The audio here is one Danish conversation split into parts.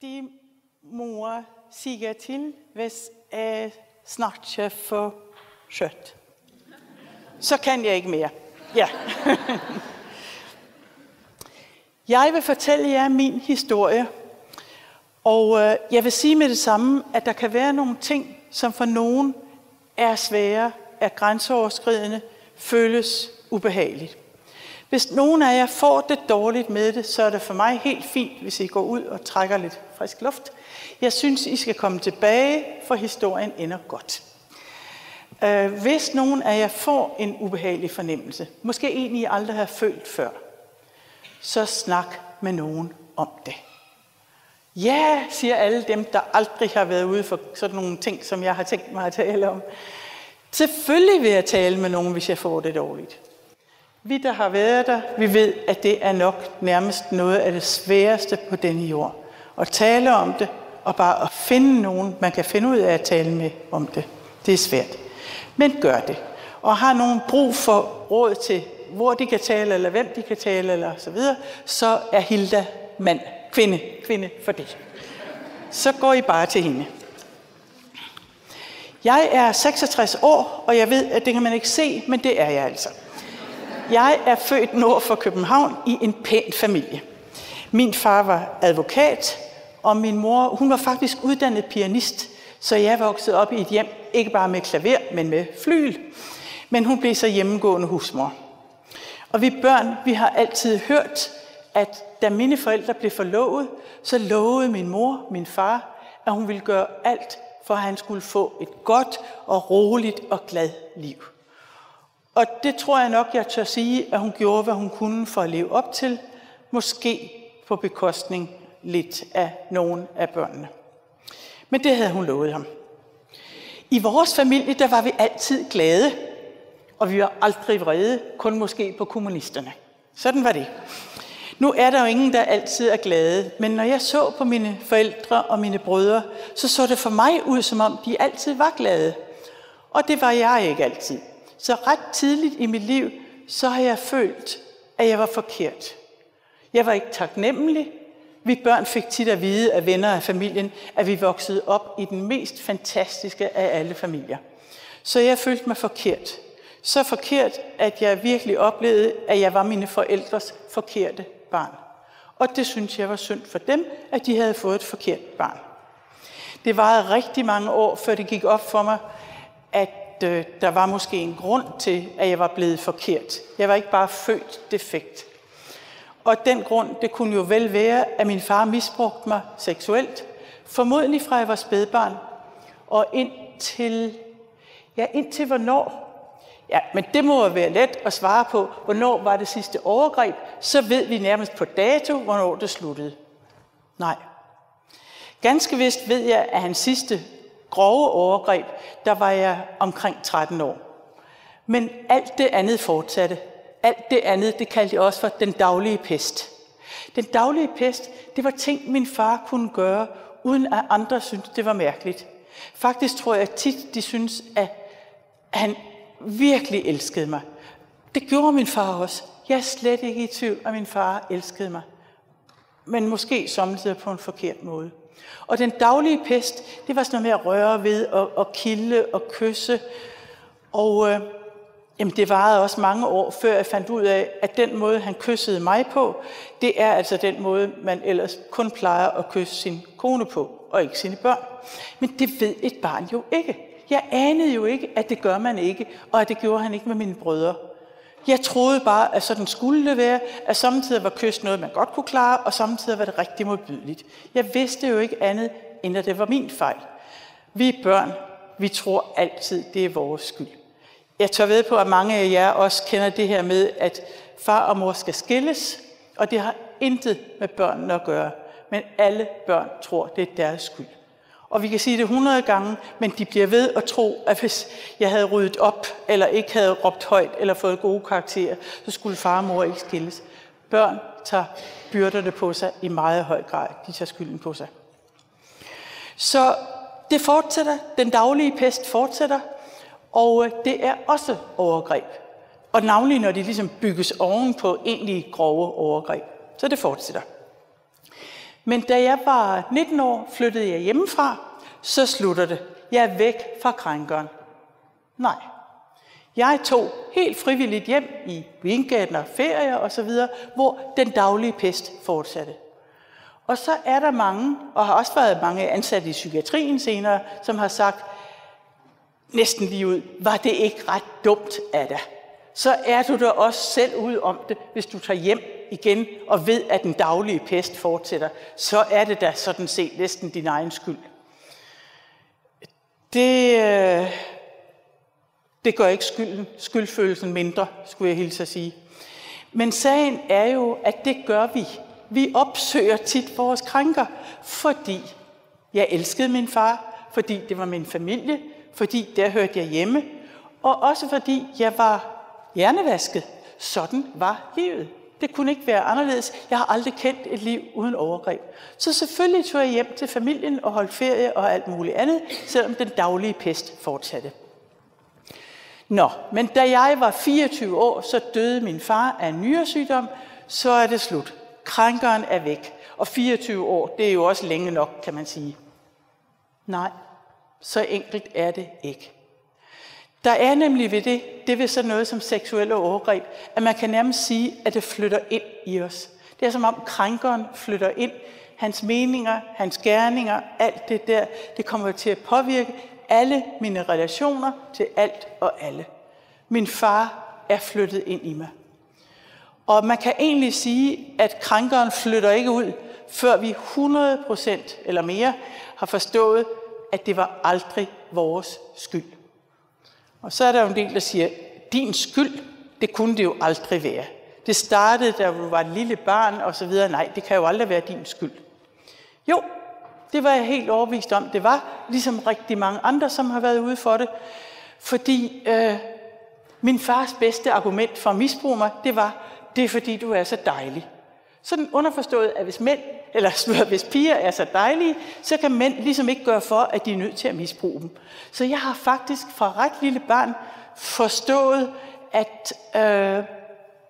De må sige til, hvis jeg snakker for skjøtt. Så kan jeg ikke mere. Ja. Jeg vil fortælle jer min historie, og jeg vil sige med det samme, at der kan være nogle ting, som for nogen er svære, er grænseoverskridende, føles ubehageligt. Hvis nogen af jer får det dårligt med det, så er det for mig helt fint, hvis I går ud og trækker lidt frisk luft. Jeg synes, I skal komme tilbage, for historien ender godt. Hvis nogen af jer får en ubehagelig fornemmelse, måske en, I aldrig har følt før, så snak med nogen om det. Ja, siger alle dem, der aldrig har været ude for sådan nogle ting, som jeg har tænkt mig at tale om. Selvfølgelig vil jeg tale med nogen, hvis jeg får det dårligt. Vi, der har været der, vi ved, at det er nok nærmest noget af det sværeste på denne jord. At tale om det, og bare at finde nogen, man kan finde ud af at tale med om det. Det er svært. Men gør det. Og har nogen brug for råd til, hvor de kan tale, eller hvem de kan tale, eller så videre, så er Hilda mand, kvinde for det. Så går I bare til hende. Jeg er 66 år, og jeg ved, at det kan man ikke se, men det er jeg altså. Jeg er født nord for København i en pæn familie. Min far var advokat, og min mor, hun var faktisk uddannet pianist, så jeg voksede op i et hjem, ikke bare med klaver, men med flygel. Men hun blev så hjemmegående husmor. Og vi børn, vi har altid hørt, at da mine forældre blev forlovet, så lovede min mor, min far, at hun ville gøre alt, for at han skulle få et godt og roligt og glad liv. Og det tror jeg nok, jeg tør sige, at hun gjorde, hvad hun kunne for at leve op til, måske på bekostning lidt af nogle af børnene. Men det havde hun lovet ham. I vores familie, der var vi altid glade, og vi var aldrig vrede, kun måske på kommunisterne. Sådan var det. Nu er der jo ingen, der altid er glade, men når jeg så på mine forældre og mine brødre, så det for mig ud, som om de altid var glade. Og det var jeg ikke altid. Så ret tidligt i mit liv, så har jeg følt, at jeg var forkert. Jeg var ikke taknemmelig. Vi børn fik tit at vide af venner af familien, at vi voksede op i den mest fantastiske af alle familier. Så jeg følte mig forkert. Så forkert, at jeg virkelig oplevede, at jeg var mine forældres forkerte barn. Og det synes jeg var synd for dem, at de havde fået et forkert barn. Det varede rigtig mange år, før det gik op for mig, at der var måske en grund til, at jeg var blevet forkert. Jeg var ikke bare født defekt. Og den grund, det kunne jo vel være, at min far misbrugte mig seksuelt, formodentlig fra jeg var spædbarn, og indtil hvornår? Ja, men det må jo være let at svare på, hvornår var det sidste overgreb, så ved vi nærmest på dato, hvornår det sluttede. Nej. Ganske vist ved jeg, at hans sidste grove overgreb, der var jeg omkring 13 år. Men alt det andet fortsatte. Alt det andet, det kaldte jeg også for den daglige pest. Den daglige pest, det var ting, min far kunne gøre, uden at andre syntes, det var mærkeligt. Faktisk tror jeg tit, de synes, at han virkelig elskede mig. Det gjorde min far også. Jeg er slet ikke i tvivl, at min far elskede mig. Men måske samtidig på en forkert måde. Og den daglige pest, det var sådan noget med at røre ved og kilde og kysse. Og det varede også mange år, før jeg fandt ud af, at den måde, han kyssede mig på, det er altså den måde, man ellers kun plejer at kysse sin kone på, og ikke sine børn. Men det ved et barn jo ikke. Jeg anede jo ikke, at det gør man ikke, og at det gjorde han ikke med mine brødre. Jeg troede bare, at sådan skulle det være, at samtidig var kys noget, man godt kunne klare, og samtidig var det rigtig modbydeligt. Jeg vidste jo ikke andet, end at det var min fejl. Vi børn, vi tror altid, det er vores skyld. Jeg tør ved på, at mange af jer også kender det her med, at far og mor skal skilles, og det har intet med børnene at gøre. Men alle børn tror, det er deres skyld. Og vi kan sige det 100 gange, men de bliver ved at tro, at hvis jeg havde ryddet op, eller ikke havde råbt højt, eller fået gode karakterer, så skulle far og mor ikke skilles. Børn tager byrderne på sig i meget høj grad. De tager skylden på sig. Så det fortsætter. Den daglige pest fortsætter. Og det er også overgreb. Og navnlig når de ligesom bygges oven på egentlig grove overgreb. Så det fortsætter. Men da jeg var 19 år, flyttede jeg hjemmefra, så slutter det. Jeg er væk fra krænkeren. Nej. Jeg tog helt frivilligt hjem i weekender, ferier osv., hvor den daglige pest fortsatte. Og så er der mange, og har også været mange ansatte i psykiatrien senere, som har sagt, næsten lige ud, var det ikke ret dumt af dig? Så er du da også selv ude om det, hvis du tager hjem igen og ved, at den daglige pest fortsætter. Så er det da sådan set næsten din egen skyld. Det gør ikke skyldfølelsen mindre, skulle jeg hilse at sige. Men sagen er jo, at det gør vi. Vi opsøger tit vores krænker, fordi jeg elskede min far, fordi det var min familie, fordi der hørte jeg hjemme, og også fordi jeg var hjernevasket. Sådan var livet. Det kunne ikke være anderledes. Jeg har aldrig kendt et liv uden overgreb. Så selvfølgelig tog jeg hjem til familien og holdt ferie og alt muligt andet, selvom den daglige pest fortsatte. Nå, men da jeg var 24 år, så døde min far af en nyresygdom, så er det slut. Krænkeren er væk. Og 24 år, det er jo også længe nok, kan man sige. Nej, så enkelt er det ikke. Der er nemlig ved det ved sådan noget som seksuelle overgreb, at man kan nærmest sige, at det flytter ind i os. Det er som om krænkeren flytter ind. Hans meninger, hans gerninger, alt det der, det kommer til at påvirke alle mine relationer til alt og alle. Min far er flyttet ind i mig. Og man kan egentlig sige, at krænkeren flytter ikke ud, før vi 100% eller mere har forstået, at det var aldrig vores skyld. Og så er der jo en del, der siger, din skyld, det kunne det jo aldrig være. Det startede, da du var et lille barn og så videre. Nej, det kan jo aldrig være din skyld. Jo, det var jeg helt overbevist om. Det var ligesom rigtig mange andre, som har været ude for det. Fordi min fars bedste argument for at misbruge mig, det er fordi, du er så dejlig. Sådan underforstået, at hvis piger er så dejlige, så kan mænd ligesom ikke gøre for, at de er nødt til at misbruge dem. Så jeg har faktisk fra ret lille barn forstået, at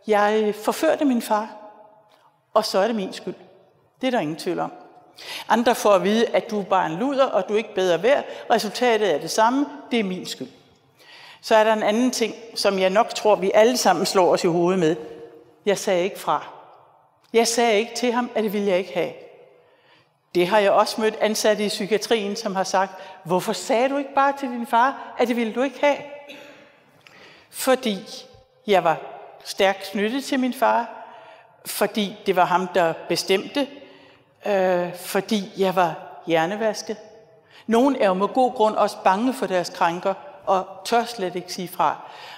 jeg forførte min far, og så er det min skyld. Det er der ingen tvivl om. Andre får at vide, at du er bare en luder, og du er ikke bedre værd. Resultatet er det samme, det er min skyld. Så er der en anden ting, som jeg nok tror, vi alle sammen slår os i hovedet med. Jeg sagde ikke fra. Jeg sagde ikke til ham, at det ville jeg ikke have. Det har jeg også mødt ansatte i psykiatrien, som har sagt, hvorfor sagde du ikke bare til din far, at det ville du ikke have? Fordi jeg var stærkt knyttet til min far, fordi det var ham, der bestemte, fordi jeg var hjernevasket. Nogle er jo med god grund også bange for deres krænker, og tør slet ikke sige fra.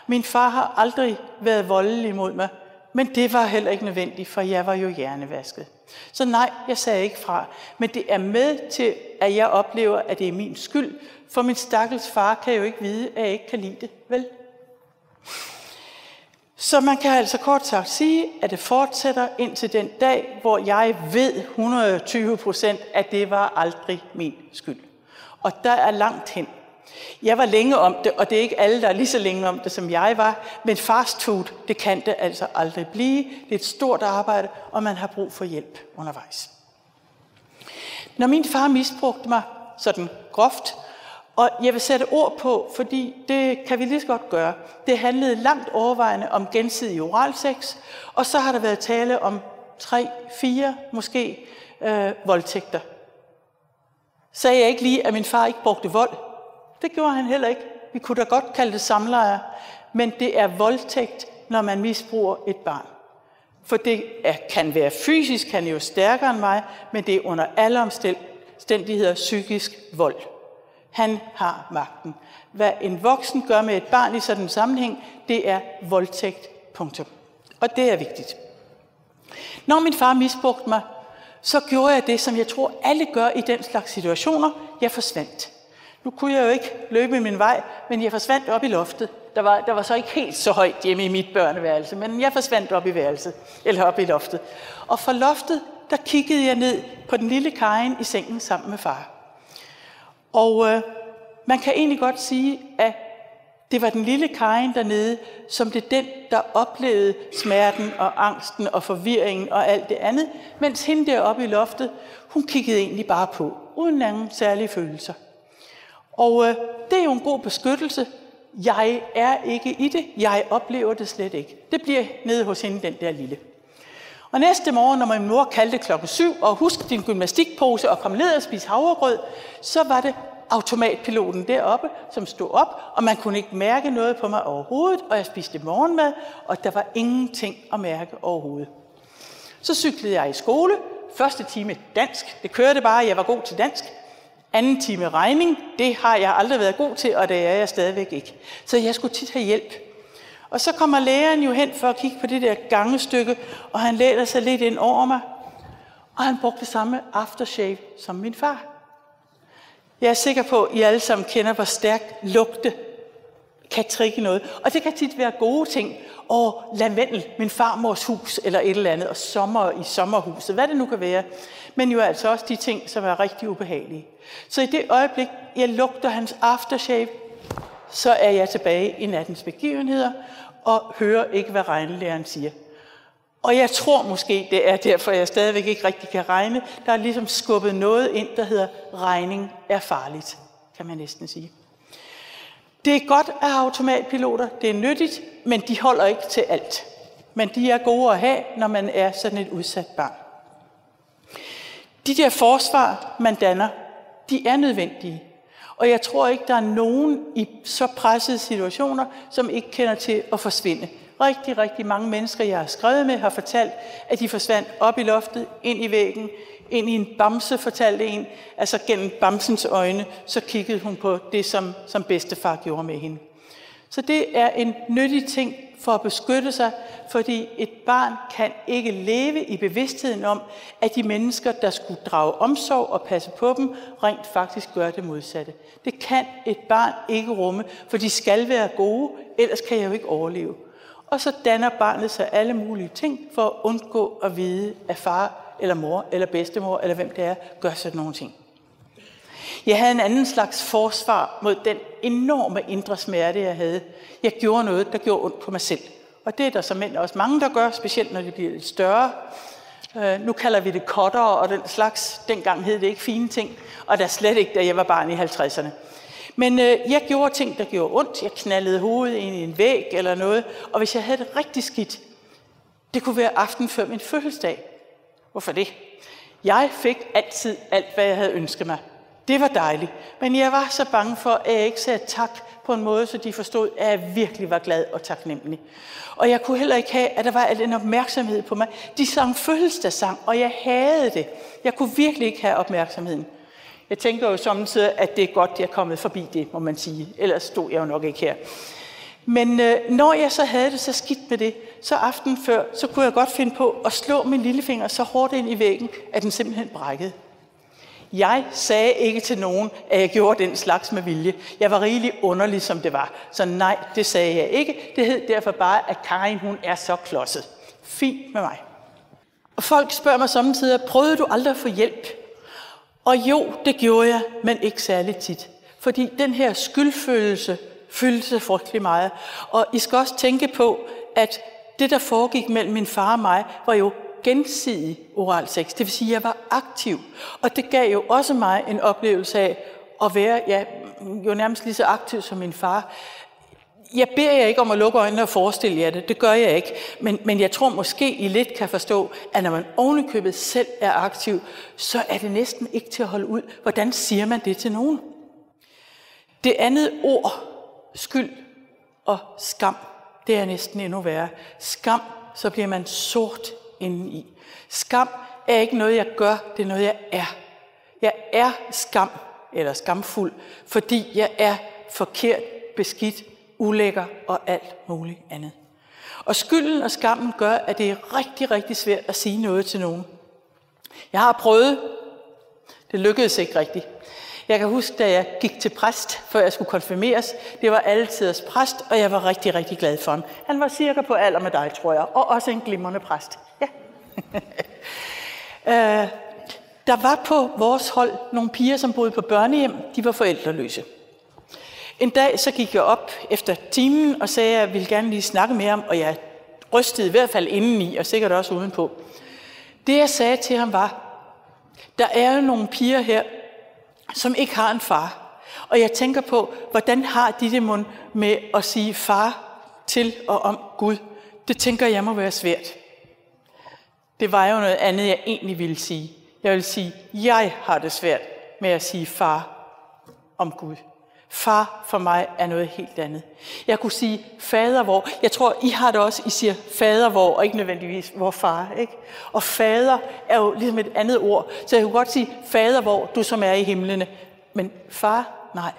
Min far har aldrig været voldelig mod mig, men det var heller ikke nødvendigt, for jeg var jo hjernevasket. Så nej, jeg sagde ikke fra. Men det er med til, at jeg oplever, at det er min skyld, for min stakkels far kan jo ikke vide, at jeg ikke kan lide det, vel? Så man kan altså kort sagt sige, at det fortsætter indtil den dag, hvor jeg ved 120%, at det var aldrig min skyld. Og der er langt hen. Jeg var længe om det, og det er ikke alle, der er lige så længe om det, som jeg var. Men fast food, det kan det altså aldrig blive. Det er et stort arbejde, og man har brug for hjælp undervejs. Når min far misbrugte mig sådan groft, og jeg vil sætte ord på, fordi det kan vi lige så godt gøre. Det handlede langt overvejende om gensidig oralsex, og så har der været tale om 3, 4 måske voldtægter. Sagde jeg ikke lige, at min far ikke brugte vold? Det gjorde han heller ikke. Vi kunne da godt kalde det samleje, men det er voldtægt, når man misbruger et barn. For det kan være fysisk, han er jo stærkere end mig, men det er under alle omstændigheder psykisk vold. Han har magten. Hvad en voksen gør med et barn i sådan en sammenhæng, det er voldtægt. Punktum. Og det er vigtigt. Når min far misbrugte mig, så gjorde jeg det, som jeg tror alle gør i den slags situationer. Jeg forsvandt. Nu kunne jeg jo ikke løbe min vej, men jeg forsvandt op i loftet. Der var så ikke helt så højt hjemme i mit børneværelse, men jeg forsvandt op i værelset, eller op i loftet. Og fra loftet, der kiggede jeg ned på den lille Karin i sengen sammen med far. Og man kan egentlig godt sige, at Det var den lille Karin dernede, som det den, der oplevede smerten og angsten og forvirringen og alt det andet, mens hende deroppe i loftet, hun kiggede egentlig bare på, uden nogen særlige følelser. Og det er jo en god beskyttelse. Jeg er ikke i det. Jeg oplever det slet ikke. Det bliver nede hos hende, den der lille. Og næste morgen, når min mor kaldte 7:00, og husk din gymnastikpose og kom ned og spise havregrød, så var det automatpiloten deroppe, som stod op, og man kunne ikke mærke noget på mig overhovedet, og jeg spiste morgenmad, og der var ingenting at mærke overhovedet. Så cyklede jeg i skole. Første time dansk, det kørte bare, jeg var god til dansk. Anden time regning, det har jeg aldrig været god til, og det er jeg stadigvæk ikke. Så jeg skulle tit have hjælp. Og så kommer læreren jo hen for at kigge på det der gangestykke, og han læner sig lidt ind over mig, og han brugte samme aftershave som min far. Jeg er sikker på, at I alle sammen kender, hvor stærkt lugte kan trigge noget. Og det kan tit være gode ting. Og lavendel, min farmors hus eller et eller andet, og sommer i sommerhuset, hvad det nu kan være. Men jo altså også de ting, som er rigtig ubehagelige. Så i det øjeblik, jeg lugter hans aftershave, så er jeg tilbage i nattens begivenheder og hører ikke, hvad regnelæreren siger. Og jeg tror måske, det er derfor, jeg stadigvæk ikke rigtig kan regne. Der er ligesom skubbet noget ind, der hedder, regning er farligt, kan man næsten sige. Det er godt at have automatpiloter, det er nyttigt, men de holder ikke til alt. Men de er gode at have, når man er sådan et udsat barn. De der forsvar, man danner, de er nødvendige. Og jeg tror ikke, der er nogen i så pressede situationer, som ikke kender til at forsvinde. Rigtig, rigtig mange mennesker, jeg har skrevet med, har fortalt, at de forsvandt op i loftet, ind i væggen, ind i en bamse, fortalte en. Altså gennem bamsens øjne, så kiggede hun på det, som bedstefar gjorde med hende. Så det er en nyttig ting for at beskytte sig, fordi et barn kan ikke leve i bevidstheden om, at de mennesker, der skulle drage omsorg og passe på dem, rent faktisk gør det modsatte. Det kan et barn ikke rumme, for de skal være gode, ellers kan jeg jo ikke overleve. Og så danner barnet sig alle mulige ting for at undgå at vide, at far eller mor eller bedstemor eller hvem det er, gør sådan nogle ting. Jeg havde en anden slags forsvar mod den enorme indre smerte, jeg havde. Jeg gjorde noget, der gjorde ondt på mig selv. Og det er der såmænd også mange, der gør, specielt når de bliver lidt større. Nu kalder vi det cutter og den slags. Dengang hed det ikke fine ting, og der slet ikke, da jeg var barn i 50'erne. Men jeg gjorde ting, der gjorde ondt. Jeg knaldede hovedet ind i en væg eller noget. Og hvis jeg havde det rigtig skidt, det kunne være aften før min fødselsdag. Hvorfor det? Jeg fik altid alt, hvad jeg havde ønsket mig. Det var dejligt. Men jeg var så bange for, at jeg ikke sagde tak på en måde, så de forstod, at jeg virkelig var glad og taknemmelig. Og jeg kunne heller ikke have, at der var al en opmærksomhed på mig. De sang fødselsdagssang, og jeg havde det. Jeg kunne virkelig ikke have opmærksomheden. Jeg tænker jo samtidig, at det er godt, at jeg er kommet forbi det, må man sige. Ellers stod jeg jo nok ikke her. Men når jeg så havde det så skidt med det, så aften før, så kunne jeg godt finde på at slå min lillefinger så hårdt ind i væggen, at den simpelthen brækkede. Jeg sagde ikke til nogen, at jeg gjorde den slags med vilje. Jeg var rigelig underlig, som det var. Så nej, det sagde jeg ikke. Det hed derfor bare, at Karin, hun er så klodset. Fint med mig. Og folk spørger mig samtidig, prøvede du aldrig at få hjælp? Og jo, det gjorde jeg, men ikke særlig tit. Fordi den her skyldfølelse fyldte sig frygtelig meget. Og I skal også tænke på, at det, der foregik mellem min far og mig, var jo gensidig oral sex. Det vil sige, at jeg var aktiv. Og det gav jo også mig en oplevelse af at være jo nærmest lige så aktiv som min far. Jeg beder jer ikke om at lukke øjnene og forestille jer det. Det gør jeg ikke. Men jeg tror måske, I lidt kan forstå, at når man ovenikøbet selv er aktiv, så er det næsten ikke til at holde ud. Hvordan siger man det til nogen? Det andet ord, skyld og skam, det er næsten endnu værre. Skam, så bliver man sort indeni. Skam er ikke noget, jeg gør, det er noget, jeg er. Jeg er skam, eller skamfuld, fordi jeg er forkert, beskidt, ulækker og alt muligt andet. Og skylden og skammen gør, at det er rigtig, rigtig svært at sige noget til nogen. Jeg har prøvet, det lykkedes ikke rigtigt. Jeg kan huske, da jeg gik til præst, før jeg skulle konfirmeres. Det var alletiders præst, og jeg var rigtig, rigtig glad for ham. Han var cirka på alder med dig, tror jeg, og også en glimrende præst. Ja. Der var på vores hold nogle piger, som boede på børnehjem. De var forældreløse. En dag så gik jeg op efter timen og sagde, at jeg ville gerne lige snakke med ham, og jeg rystede i hvert fald indeni, og sikkert også udenpå. Det jeg sagde til ham var, der er jo nogle piger her, som ikke har en far. Og jeg tænker på, hvordan har de det mon med at sige far til og om Gud? Det tænker jeg må være svært. Det var jo noget andet, jeg egentlig ville sige. Jeg vil sige, jeg har det svært med at sige far om Gud. Far for mig er noget helt andet. Jeg kunne sige fader vor. Jeg tror, I har det også. I siger fader vor, og ikke nødvendigvis vor far. Ikke? Og fader er jo ligesom et andet ord. Så jeg kunne godt sige fader vor, du som er i himlene. Men far, nej.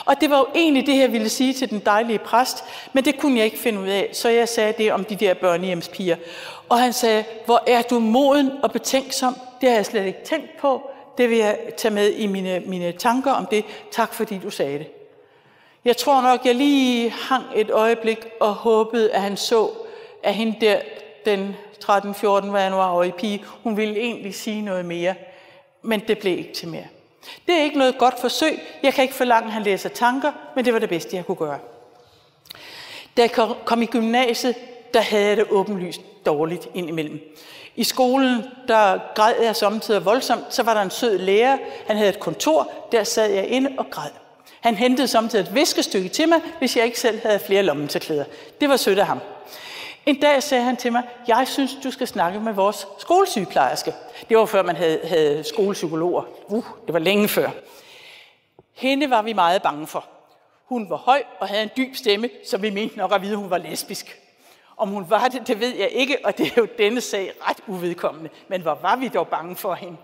Og det var jo egentlig det, jeg ville sige til den dejlige præst, men det kunne jeg ikke finde ud af, så jeg sagde det om de der børnehjemspiger. Og han sagde, hvor er du moden og betænksom? Det har jeg slet ikke tænkt på. Det vil jeg tage med i mine tanker om det. Tak fordi du sagde det. Jeg tror nok, jeg lige hang et øjeblik og håbede, at han så, at hende der, den 13-14 januar-årige pige, hun ville egentlig sige noget mere. Men det blev ikke til mere. Det er ikke noget godt forsøg. Jeg kan ikke forlange, at han læser tanker, men det var det bedste, jeg kunne gøre. Da jeg kom i gymnasiet, der havde jeg det åbenlyst dårligt indimellem. I skolen, der græd jeg samtidig voldsomt. Så var der en sød lærer. Han havde et kontor. Der sad jeg inde og græd. Han hentede samtidig et viskestykke til mig, hvis jeg ikke selv havde flere lommetørklæder. Det var sødt af ham. En dag sagde han til mig, jeg synes, du skal snakke med vores skolesygeplejerske. Det var før man havde skolepsykologer. Det var længe før. Hende var vi meget bange for. Hun var høj og havde en dyb stemme, så vi mente nok at vide, at hun var lesbisk. Om hun var det, det ved jeg ikke, og det er jo denne sag ret uvedkommende. Men hvor var vi dog bange for hende?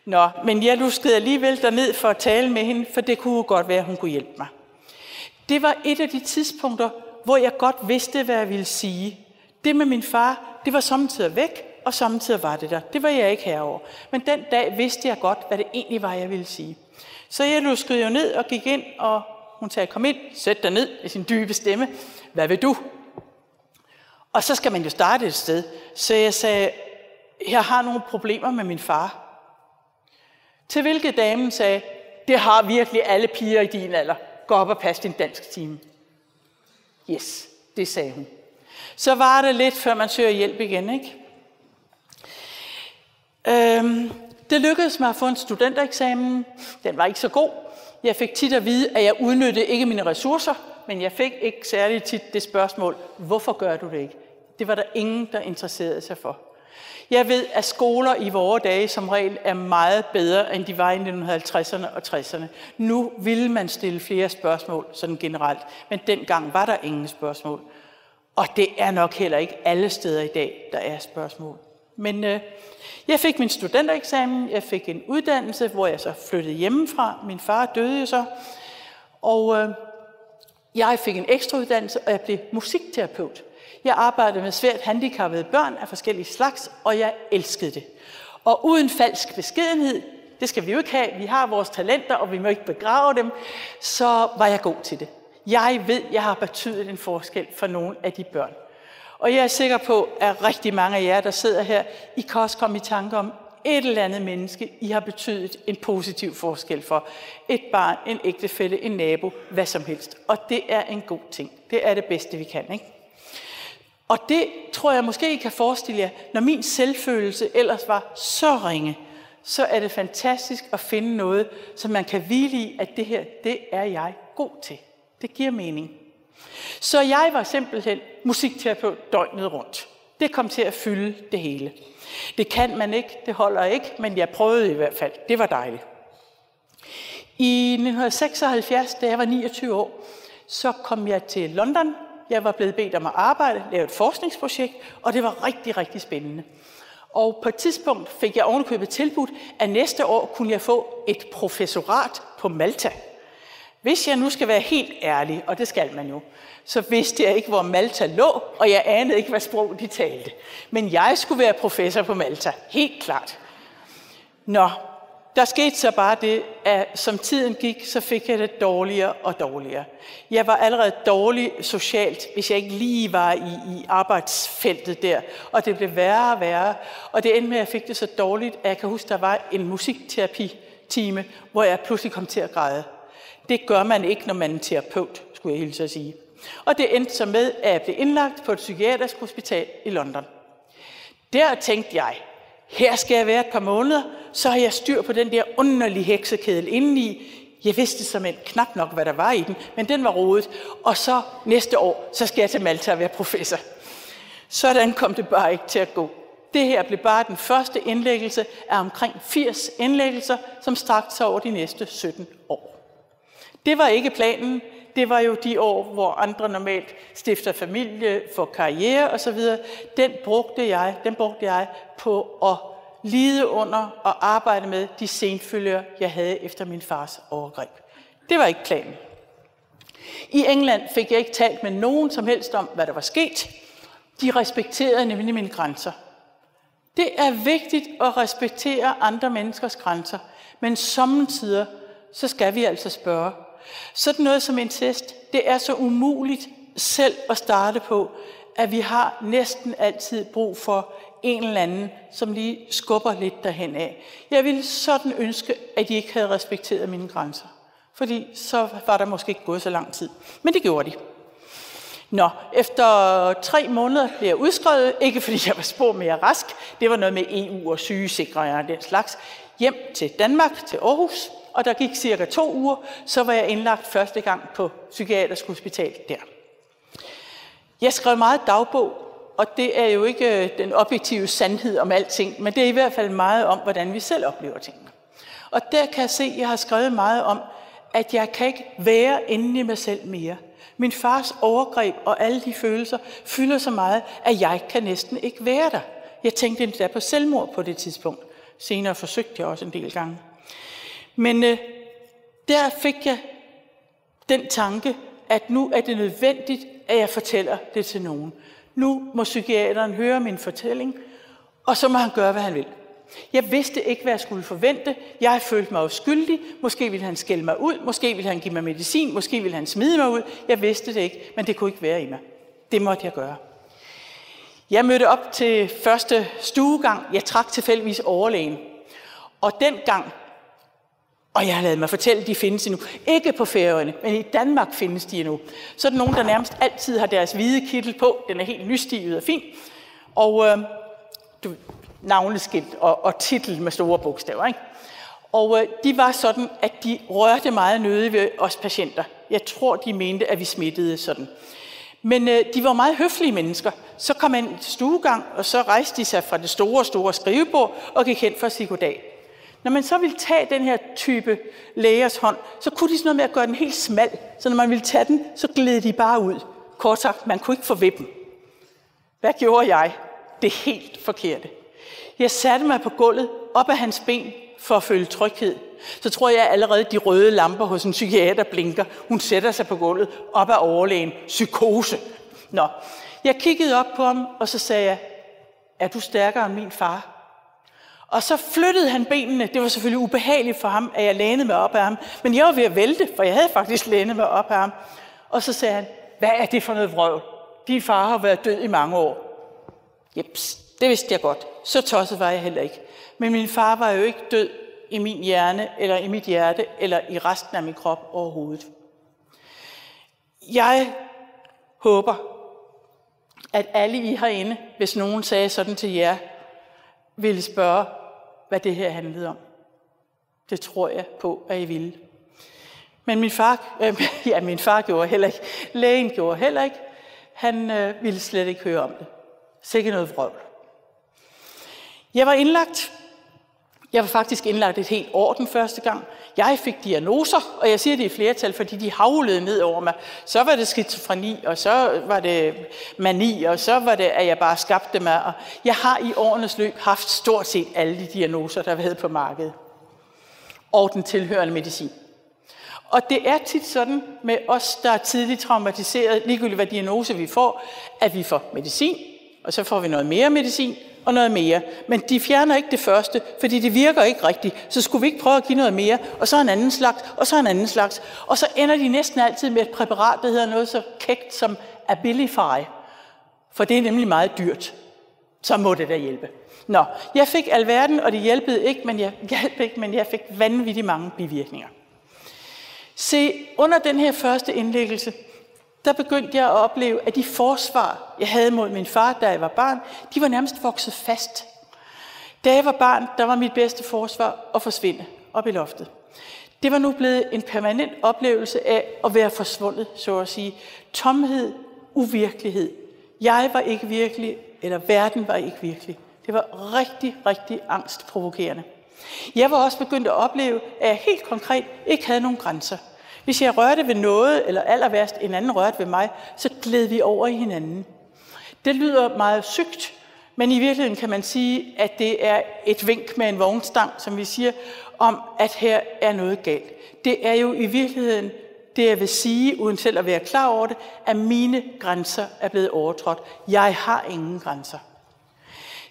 Nå, men jeg luskede alligevel derned for at tale med hende, for det kunne godt være, at hun kunne hjælpe mig. Det var et af de tidspunkter, hvor jeg godt vidste, hvad jeg ville sige. Det med min far, det var samtidig væk, og samtidig var det der. Det var jeg ikke herover. Men den dag vidste jeg godt, hvad det egentlig var, jeg ville sige. Så jeg luskede jo ned og gik ind, og hun sagde, kom ind, sæt dig ned med sin dybe stemme. Hvad vil du? Og så skal man jo starte et sted. Så jeg sagde, jeg har nogle problemer med min far. Til hvilket damen sagde, det har virkelig alle piger i din alder. Gå op og pas din dansk time. Yes, det sagde hun. Så var det lidt, før man søger hjælp igen, ikke? Det lykkedes mig at få en studentereksamen. Den var ikke så god. Jeg fik tit at vide, at jeg udnyttede ikke mine ressourcer, men jeg fik ikke særligt tit det spørgsmål, hvorfor gør du det ikke? Det var der ingen, der interesserede sig for. Jeg ved, at skoler i vore dage som regel er meget bedre, end de var i 1950'erne og 60'erne. Nu ville man stille flere spørgsmål, sådan generelt, men dengang var der ingen spørgsmål. Og det er nok heller ikke alle steder i dag, der er spørgsmål. Men jeg fik min studentereksamen, jeg fik en uddannelse, hvor jeg så flyttede hjemmefra. Min far døde jo så, og jeg fik en ekstra uddannelse, og jeg blev musikterapeut. Jeg arbejdede med svært handicappede børn af forskellige slags, og jeg elskede det. Og uden falsk beskedenhed, det skal vi jo ikke have, vi har vores talenter, og vi må ikke begrave dem, så var jeg god til det. Jeg ved, jeg har betydet en forskel for nogle af de børn. Og jeg er sikker på, at rigtig mange af jer, der sidder her, I kan også komme i tanke om et eller andet menneske, I har betydet en positiv forskel for. Et barn, en ægtefælle, en nabo, hvad som helst. Og det er en god ting. Det er det bedste, vi kan, ikke? Og det tror jeg måske I kan forestille jer, når min selvfølelse ellers var så ringe, så er det fantastisk at finde noget, som man kan hvile i, at det her, det er jeg god til. Det giver mening. Så jeg var simpelthen musikterapeut døgnet rundt. Det kom til at fylde det hele. Det kan man ikke, det holder ikke, men jeg prøvede i hvert fald. Det var dejligt. I 1976, da jeg var 29 år, så kom jeg til London. Jeg var blevet bedt om at arbejde, lave et forskningsprojekt, og det var rigtig, rigtig spændende. Og på et tidspunkt fik jeg ovenikøbet tilbudt, at næste år kunne jeg få et professorat på Malta. Hvis jeg nu skal være helt ærlig, og det skal man jo, så vidste jeg ikke, hvor Malta lå, og jeg anede ikke, hvad sprog de talte. Men jeg skulle være professor på Malta, helt klart. Nå, der skete så bare det, at som tiden gik, så fik jeg det dårligere og dårligere. Jeg var allerede dårlig socialt, hvis jeg ikke lige var i arbejdsfeltet der, og det blev værre og værre. Og det endte med, at jeg fik det så dårligt, at jeg kan huske, der var en musikterapitime, hvor jeg pludselig kom til at græde. Det gør man ikke, når man er en terapeut, skulle jeg hilse at sige. Og det endte så med, at jeg blev indlagt på et psykiatrisk hospital i London. Der tænkte jeg, her skal jeg være et par måneder, så har jeg styr på den der underlige heksekedel indeni. Jeg vidste simpelthen knap nok, hvad der var i den, men den var rodet. Og så næste år, så skal jeg til Malta og være professor. Sådan kom det bare ikke til at gå. Det her blev bare den første indlæggelse af omkring 80 indlæggelser, som strakte sig over de næste 17 år. Det var ikke planen. Det var jo de år, hvor andre normalt stifter familie, får karriere osv. Den brugte jeg på at lide under og arbejde med de senfølger, jeg havde efter min fars overgreb. Det var ikke planen. I England fik jeg ikke talt med nogen som helst om, hvad der var sket. De respekterede nemlig mine grænser. Det er vigtigt at respektere andre menneskers grænser, men sommetider så skal vi altså spørge. Sådan noget som incest, det er så umuligt selv at starte på, at vi har næsten altid brug for en eller anden, som lige skubber lidt derhen af. Jeg ville sådan ønske, at de ikke havde respekteret mine grænser, fordi så var der måske ikke gået så lang tid. Men det gjorde de. Efter 3 måneder blev jeg udskrevet, ikke fordi jeg var spor mere rask, det var noget med EU og sygesikringer og den slags, hjem til Danmark, til Aarhus, og der gik cirka 2 uger, så var jeg indlagt første gang på psykiatrisk hospital der. Jeg skrev meget dagbog, og det er jo ikke den objektive sandhed om alting, men det er i hvert fald meget om, hvordan vi selv oplever tingene. Og der kan jeg se, at jeg har skrevet meget om, at jeg kan ikke være inde i mig selv mere. Min fars overgreb og alle de følelser fylder så meget, at jeg kan næsten ikke være der. Jeg tænkte endda på selvmord på det tidspunkt. Senere forsøgte jeg også en del gange. Men der fik jeg den tanke, at nu er det nødvendigt, at jeg fortæller det til nogen. Nu må psykiateren høre min fortælling, og så må han gøre, hvad han vil. Jeg vidste ikke, hvad jeg skulle forvente. Jeg følte mig uskyldig. Måske ville han skælde mig ud. Måske ville han give mig medicin. Måske ville han smide mig ud. Jeg vidste det ikke, men det kunne ikke være i mig. Det måtte jeg gøre. Jeg mødte op til første stuegang. Jeg trak tilfældigvis overlægen. Og dengang, og jeg har ladet mig fortælle, de findes endnu. Ikke på Færøerne, men i Danmark findes de endnu. Så er der nogen, der nærmest altid har deres hvide kittel på. Den er helt nystivet og fin. Og navneskilt og titel med store bogstaver, ikke? Og de var sådan, at de rørte meget nødigt ved os patienter. Jeg tror, de mente, at vi smittede sådan. Men de var meget høflige mennesker. Så kom man til stuegang, og så rejste de sig fra det store skrivebord og gik hen for at sige goddag. Når man så ville tage den her type lægers hånd, så kunne de sådan noget med at gøre den helt smal. Så når man ville tage den, så gled de bare ud. Kort sagt, man kunne ikke få ved dem. Hvad gjorde jeg? Det helt forkerte. Jeg satte mig på gulvet op ad hans ben for at føle tryghed. Så tror jeg allerede, de røde lamper hos en psykiater blinker. Hun sætter sig på gulvet op ad overlægen. Psykose. Jeg kiggede op på ham, og så sagde jeg, er du stærkere end min far? Og så flyttede han benene. Det var selvfølgelig ubehageligt for ham, at jeg lænede mig op ad ham. Men jeg var ved at vælte, for jeg havde faktisk lænet mig op ad ham. Og så sagde han, hvad er det for noget vrøvl? Din far har været død i mange år. Jeps, det vidste jeg godt. Så tosset var jeg heller ikke. Men min far var jo ikke død i min hjerne, eller i mit hjerte, eller i resten af min krop overhovedet. Jeg håber, at alle I herinde, hvis nogen sagde sådan til jer, ville spørge, hvad det her handlede om. Det tror jeg på, at I ville. Men min far gjorde heller ikke. Lægen gjorde heller ikke. Han ville slet ikke høre om det. Sikke noget vrøvl. Jeg var indlagt. Jeg var faktisk indlagt et helt år den første gang. Jeg fik diagnoser, og jeg siger det i flertal, fordi de havlede ned over mig. Så var det skizofreni, og så var det mani, og så var det, at jeg bare skabte mig. Og jeg har i årenes løb haft stort set alle de diagnoser, der har været på markedet. Og den tilhørende medicin. Og det er tit sådan med os, der er tidligt traumatiseret, ligegyldigt hvad diagnose vi får, at vi får medicin, og så får vi noget mere medicin, og noget mere. Men de fjerner ikke det første, fordi det virker ikke rigtigt. Så skulle vi ikke prøve at give noget mere, og så en anden slags, og så en anden slags. Og så ender de næsten altid med et præparat, der hedder noget så kægt som Abilify. For det er nemlig meget dyrt. Så må det da hjælpe. Jeg fik alverden, og det hjalp ikke, men jeg fik vanvittigt mange bivirkninger. Se, under den her første indlæggelse, der begyndte jeg at opleve, at de forsvar, jeg havde mod min far, da jeg var barn, de var nærmest vokset fast. Da jeg var barn, der var mit bedste forsvar at forsvinde op i loftet. Det var nu blevet en permanent oplevelse af at være forsvundet, så at sige. Tomhed, uvirkelighed. Jeg var ikke virkelig, eller verden var ikke virkelig. Det var rigtig, rigtig angstprovokerende. Jeg var også begyndt at opleve, at jeg helt konkret ikke havde nogen grænser. Hvis jeg rørte ved noget, eller allerværst en anden rørte ved mig, så gled vi over i hinanden. Det lyder meget sygt, men i virkeligheden kan man sige, at det er et vink med en vognstang, som vi siger, om at her er noget galt. Det er jo i virkeligheden det, jeg vil sige, uden selv at være klar over det, at mine grænser er blevet overtrådt. Jeg har ingen grænser.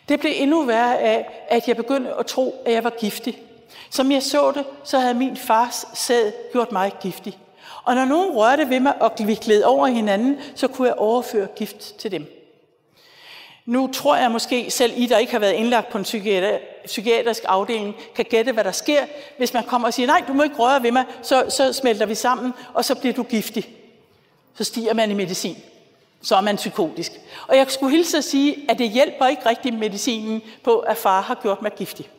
Det blev endnu værre af, at jeg begyndte at tro, at jeg var giftig. Som jeg så det, så havde min fars sæd gjort mig giftig. Og når nogen rørte ved mig, og vi gled over hinanden, så kunne jeg overføre gift til dem. Nu tror jeg måske, selv I, der ikke har været indlagt på en psykiatrisk afdeling, kan gætte, hvad der sker, hvis man kommer og siger, nej, du må ikke røre ved mig, så smelter vi sammen, og så bliver du giftig. Så stiger man i medicin. Så er man psykotisk. Og jeg skulle hilse at sige, at det hjælper ikke rigtig medicinen på, at far har gjort mig giftig.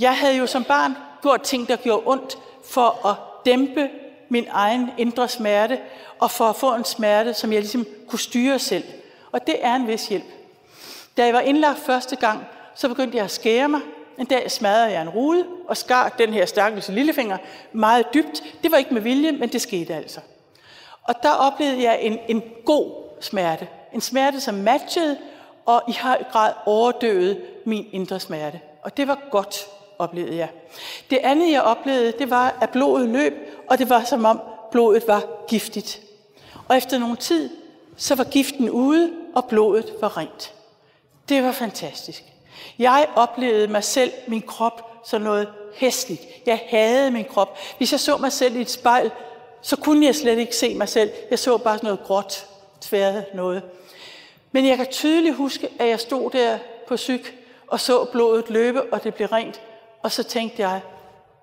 Jeg havde jo som barn gjort ting, der gjorde ondt, for at dæmpe min egen indre smerte, og for at få en smerte, som jeg ligesom kunne styre selv. Og det er en vis hjælp. Da jeg var indlagt første gang, så begyndte jeg at skære mig. En dag smadrede jeg en rude og skar den her stakkels lillefinger meget dybt. Det var ikke med vilje, men det skete altså. Og der oplevede jeg en god smerte. En smerte, som matchede og i høj grad overdøvede min indre smerte. Og det var godt, oplevede jeg. Det andet, jeg oplevede, det var, at blodet løb, og det var som om blodet var giftigt. Og efter nogen tid, så var giften ude, og blodet var rent. Det var fantastisk. Jeg oplevede mig selv, min krop, som noget hæsligt. Jeg hadede min krop. Hvis jeg så mig selv i et spejl, så kunne jeg slet ikke se mig selv. Jeg så bare sådan noget gråt, tværet noget. Men jeg kan tydeligt huske, at jeg stod der på psyk og så blodet løbe, og det blev rent. Og så tænkte jeg,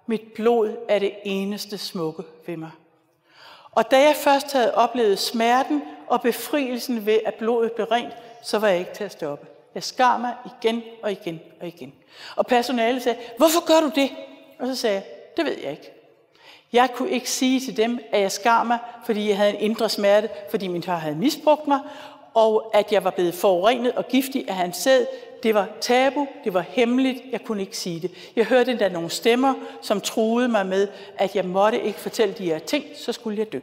mit blod er det eneste smukke ved mig. Og da jeg først havde oplevet smerten og befrielsen ved, at blodet blev rent, så var jeg ikke til at stoppe. Jeg skar mig igen og igen og igen. Og personalet sagde, hvorfor gør du det? Og så sagde jeg, det ved jeg ikke. Jeg kunne ikke sige til dem, at jeg skar mig, fordi jeg havde en indre smerte, fordi min far havde misbrugt mig, og at jeg var blevet forurenet og giftig af hans sæd. Det var tabu, det var hemmeligt, jeg kunne ikke sige det. Jeg hørte endda nogle stemmer, som truede mig med, at jeg måtte ikke fortælle de her ting, så skulle jeg dø.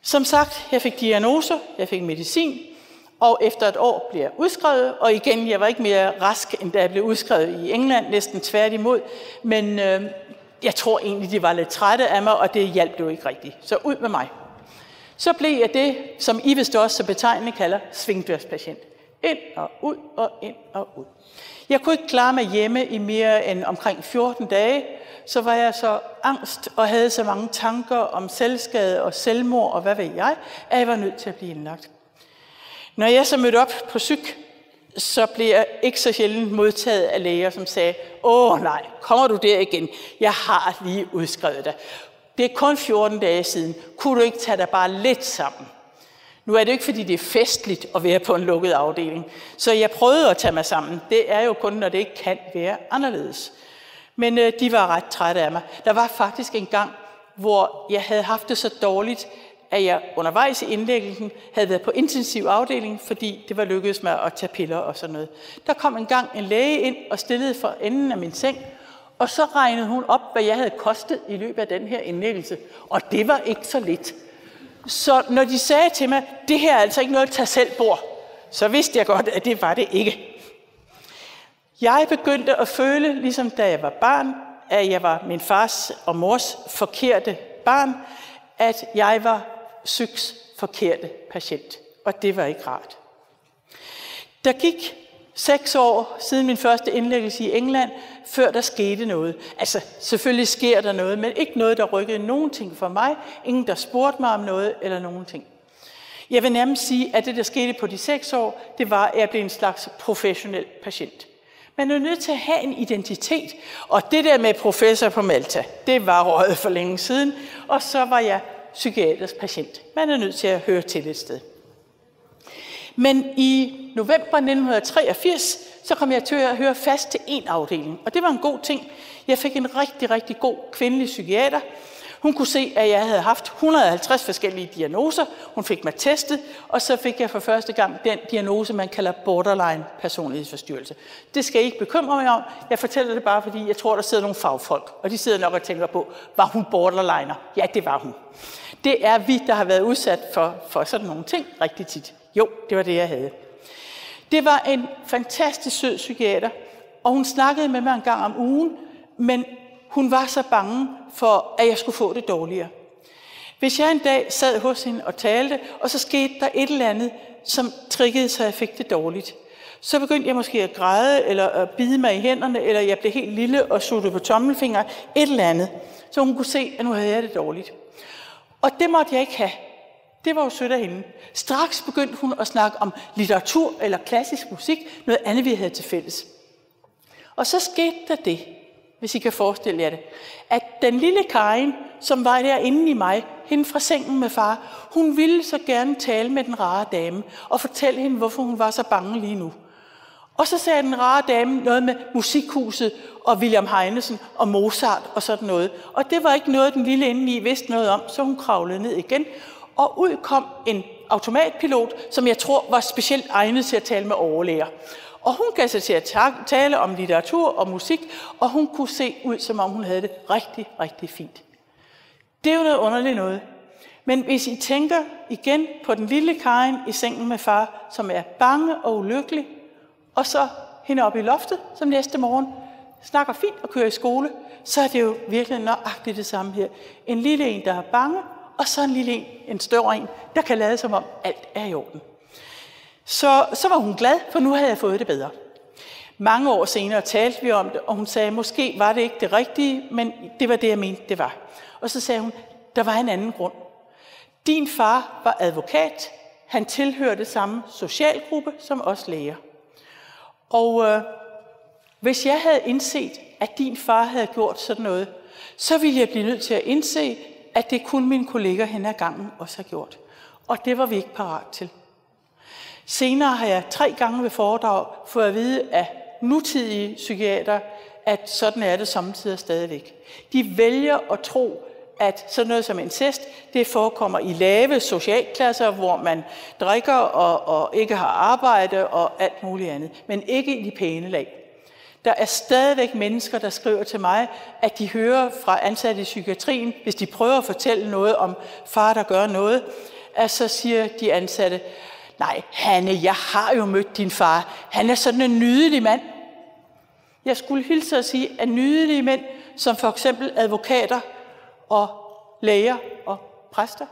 Som sagt, jeg fik diagnoser, jeg fik medicin, og efter et år blev jeg udskrevet, og igen, jeg var ikke mere rask, end da jeg blev udskrevet i England, næsten tværtimod, men jeg tror egentlig, de var lidt trætte af mig, og det hjalp jo ikke rigtigt. Så ud med mig. Så blev jeg det, som I vist også så betegnende kalder svingdørspatient. Ind og ud, og ind og ud. Jeg kunne ikke klare mig hjemme i mere end omkring 14 dage, så var jeg så angst og havde så mange tanker om selvskade og selvmord og hvad ved jeg, at jeg var nødt til at blive indlagt. Når jeg så mødte op på psyk, så blev jeg ikke så sjældent modtaget af læger, som sagde, nej, kommer du der igen? Jeg har lige udskrevet dig. Det er kun 14 dage siden. Kunne du ikke tage dig bare lidt sammen? Nu er det ikke, fordi det er festligt at være på en lukket afdeling. Så jeg prøvede at tage mig sammen. Det er jo kun, når det ikke kan være anderledes. Men de var ret trætte af mig. Der var faktisk en gang, hvor jeg havde haft det så dårligt, at jeg undervejs i indlæggelsen havde været på intensiv afdeling, fordi det var lykkedes mig at tage piller og sådan noget. Der kom en gang en læge ind og stillede for enden af min seng, og så regnede hun op, hvad jeg havde kostet i løbet af den her indlæggelse. Og det var ikke så lidt. Så når de sagde til mig, det her er altså ikke noget tag selv bord, så vidste jeg godt, at det var det ikke. Jeg begyndte at føle, ligesom da jeg var barn, at jeg var min fars og mors forkerte barn, at jeg var psyks forkerte patient. Og det var ikke rart. Der gik 6 år siden min første indlæggelse i England, før der skete noget. Altså, selvfølgelig sker der noget, men ikke noget, der rykkede nogen ting for mig. Ingen, der spurgte mig om noget eller nogen ting. Jeg vil nærmest sige, at det, der skete på de 6 år, det var, at jeg blev en slags professionel patient. Man er nødt til at have en identitet. Og det der med professor på Malta, det var røget for længe siden. Og så var jeg psykiatrisk patient. Man er nødt til at høre til et sted. Men i november 1983, så kom jeg til at høre fast til en afdeling. Og det var en god ting. Jeg fik en rigtig, rigtig god kvindelig psykiater. Hun kunne se, at jeg havde haft 150 forskellige diagnoser. Hun fik mig testet, og så fik jeg for første gang den diagnose, man kalder borderline personlighedsforstyrrelse. Det skal I ikke bekymre mig om. Jeg fortæller det bare, fordi jeg tror, der sidder nogle fagfolk, og de sidder nok og tænker på, var hun borderliner? Ja, det var hun. Det er vi, der har været udsat for sådan nogle ting rigtig tit. Jo, det var det, jeg havde. Det var en fantastisk sød psykiater, og hun snakkede med mig en gang om ugen, men hun var så bange for, at jeg skulle få det dårligere. Hvis jeg en dag sad hos hende og talte, og så skete der et eller andet, som triggede, så jeg fik det dårligt, så begyndte jeg måske at græde, eller at bide mig i hænderne, eller jeg blev helt lille og suttede på tommelfingre, et eller andet, så hun kunne se, at nu havde jeg det dårligt. Og det måtte jeg ikke have. Det var jo sødt af hende. Straks begyndte hun at snakke om litteratur eller klassisk musik, noget andet vi havde til fælles. Og så skete der det, hvis I kan forestille jer det, at den lille Karin, som var derinde i mig, hende fra sengen med far, hun ville så gerne tale med den rare dame og fortælle hende, hvorfor hun var så bange lige nu. Og så sagde den rare dame noget med Musikhuset og William Heinesen og Mozart og sådan noget. Og det var ikke noget, den lille inde i vidste noget om, så hun kravlede ned igen. Og ud kom en automatpilot, som jeg tror var specielt egnet til at tale med overlæger. Og hun gav sig til at tale om litteratur og musik, og hun kunne se ud, som om hun havde det rigtig, rigtig fint. Det er jo noget underligt noget. Men hvis I tænker igen på den lille Karin i sengen med far, som er bange og ulykkelig, og så hende oppe i loftet som næste morgen, snakker fint og kører i skole, så er det jo virkelig nøjagtigt det samme her. En lille en, der er bange, og så en lille en større en, der kan lade som om alt er i orden. Så var hun glad, for nu havde jeg fået det bedre. Mange år senere talte vi om det, og hun sagde, måske var det ikke det rigtige, men det var det, jeg mente, det var. Og så sagde hun, der var en anden grund. Din far var advokat. Han tilhørte samme socialgruppe som os læger. Og hvis jeg havde indset, at din far havde gjort sådan noget, så ville jeg blive nødt til at indse, at det kun mine kolleger hen ad gangen også har gjort. Og det var vi ikke parat til. Senere har jeg 3 gange ved foredrag fået at vide af nutidige psykiater, at sådan er det samtidig stadigvæk. De vælger at tro, at sådan noget som incest, det forekommer i lave socialklasser, hvor man drikker og ikke har arbejde og alt muligt andet, men ikke i de pæne lag. Der er stadigvæk mennesker, der skriver til mig, at de hører fra ansatte i psykiatrien, hvis de prøver at fortælle noget om far, der gør noget, at så siger de ansatte, nej, Hanne, jeg har jo mødt din far. Han er sådan en nydelig mand. Jeg skulle hilse at sige, at nydelige mænd, som for eksempel advokater og læger og præster,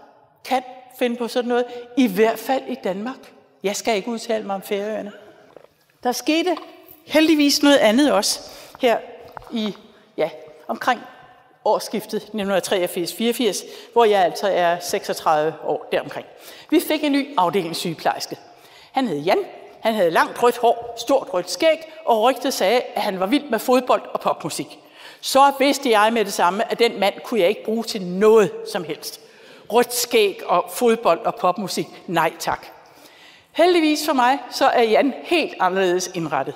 kan finde på sådan noget, i hvert fald i Danmark. Jeg skal ikke udtale mig om Færøerne. Der skete heldigvis noget andet også her i, omkring årsskiftet 1983-84, hvor jeg altså er 36 år deromkring. Vi fik en ny afdelingssygeplejerske. Han hed Jan, han havde langt rødt hår, stort rødt skæg, og rygtet sagde, at han var vild med fodbold og popmusik. Så vidste jeg med det samme, at den mand kunne jeg ikke bruge til noget som helst. Rødt skæg og fodbold og popmusik, nej tak. Heldigvis for mig, så er Jan helt anderledes indrettet.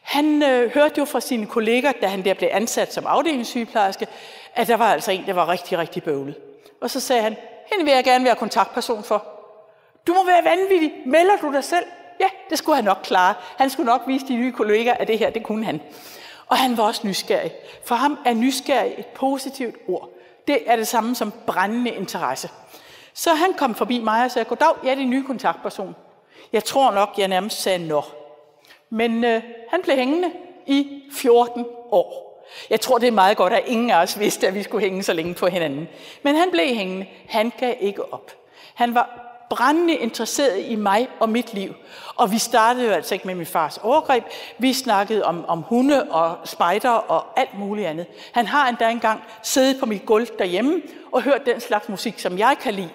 Han hørte jo fra sine kolleger, da han der blev ansat som afdelingssygeplejerske, at der var altså en, der var rigtig, rigtig bøvlet. Og så sagde han, hende vil jeg gerne være kontaktperson for. Du må være vanvittig, melder du dig selv? Ja, det skulle han nok klare. Han skulle nok vise de nye kolleger, at det her, det kunne han. Og han var også nysgerrig. For ham er nysgerrig et positivt ord. Det er det samme som brændende interesse. Så han kom forbi mig og sagde, goddag, jeg er din nye kontaktperson. Jeg tror nok, jeg nærmest sagde nå. Men han blev hængende i 14 år. Jeg tror, det er meget godt, at ingen af os vidste, at vi skulle hænge så længe på hinanden. Men han blev hængende. Han gav ikke op. Han var brændende interesseret i mig og mit liv. Og vi startede jo altså ikke med min fars overgreb. Vi snakkede om hunde og spejder og alt muligt andet. Han har endda engang siddet på mit gulv derhjemme og hørt den slags musik, som jeg kan lide.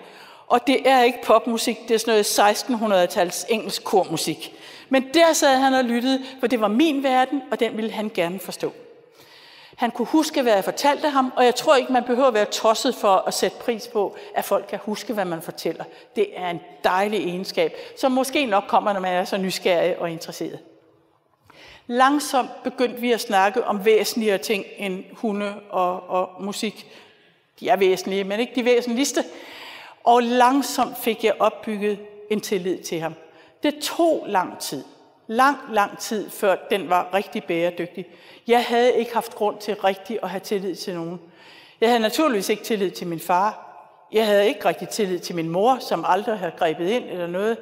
Og det er ikke popmusik, det er sådan noget 1600-tals engelsk kormusik. Men der sad han og lyttede, for det var min verden, og den ville han gerne forstå. Han kunne huske, hvad jeg fortalte ham, og jeg tror ikke, man behøver at være tosset for at sætte pris på, at folk kan huske, hvad man fortæller. Det er en dejlig egenskab, som måske nok kommer, når man er så nysgerrig og interesseret. Langsomt begyndte vi at snakke om væsentligere ting end hunde og musik. De er væsentlige, men ikke de væsentligste. Og langsomt fik jeg opbygget en tillid til ham. Det tog lang tid. Lang tid, før den var rigtig bæredygtig. Jeg havde ikke haft grund til rigtig at have tillid til nogen. Jeg havde naturligvis ikke tillid til min far. Jeg havde ikke rigtig tillid til min mor, som aldrig havde grebet ind eller noget.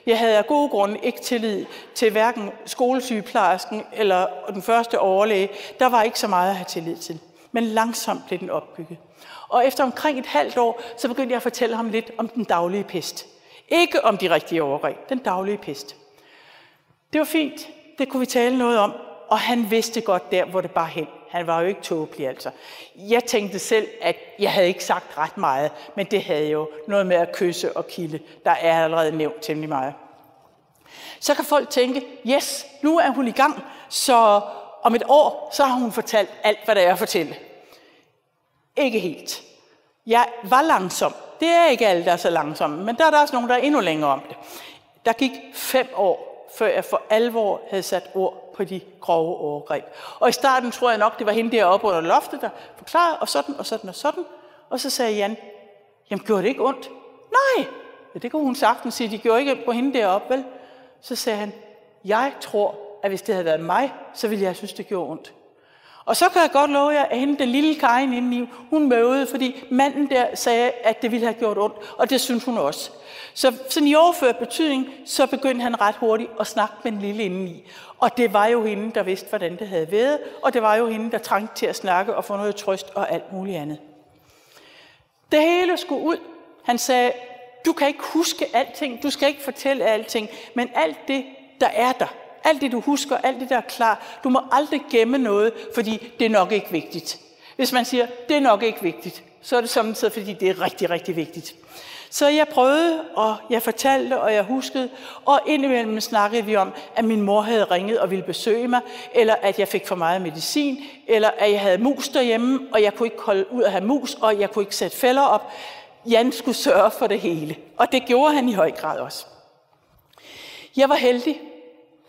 Jeg havde af gode grunde ikke tillid til hverken skolesygeplejersken eller den første overlæge. Der var ikke så meget at have tillid til. Men langsomt blev den opbygget. Og efter omkring et halvt år, så begyndte jeg at fortælle ham lidt om den daglige pest. Ikke om de rigtige overgreb, den daglige pest. Det var fint, det kunne vi tale noget om, og han vidste godt der, hvor det bare hen. Han var jo ikke tåbelig, altså. Jeg tænkte selv, at jeg havde ikke sagt ret meget, men det havde jo noget med at kysse og kilde. Der er allerede nævnt temmelig meget. Så kan folk tænke, yes, nu er hun i gang, så om et år, så har hun fortalt alt, hvad der er at fortælle. Ikke helt. Jeg var langsom. Det er ikke alle, der er så langsomme, men der er der også nogen, der er endnu længere om det. Der gik 5 år, før jeg for alvor havde sat ord på de grove overgreb. Og i starten tror jeg nok, det var hende deroppe under loftet, der forklarede, og sådan, og sådan, og sådan. Og så sagde Jan, jamen gjorde det ikke ondt? Nej, ja, det kunne hun sagtens sige, de gjorde ikke ondt på hende deroppe, vel? Så sagde han, jeg tror, at hvis det havde været mig, så ville jeg synes, det gjorde ondt. Og så kan jeg godt love jer, at hende, den lille Karin indeni, hun møvede, fordi manden der sagde, at det ville have gjort ondt, og det synes hun også. Så sådan i overført betydning, så begyndte han ret hurtigt at snakke med den lille indeni. Og det var jo hende, der vidste, hvordan det havde været, og det var jo hende, der trængte til at snakke og få noget trøst og alt muligt andet. Det hele skulle ud. Han sagde, du kan ikke huske alting, du skal ikke fortælle alting, men alt det, der er der, alt det, du husker, alt det, der er klar, du må aldrig gemme noget, fordi det er nok ikke vigtigt. Hvis man siger, det er nok ikke vigtigt, så er det samtidig, fordi det er rigtig, rigtig vigtigt. Så jeg prøvede, og jeg fortalte, og jeg huskede, og indimellem snakkede vi om, at min mor havde ringet og ville besøge mig, eller at jeg fik for meget medicin, eller at jeg havde mus derhjemme, og jeg kunne ikke holde ud at have mus, og jeg kunne ikke sætte fælder op. Jan skulle sørge for det hele, og det gjorde han i høj grad også. Jeg var heldig.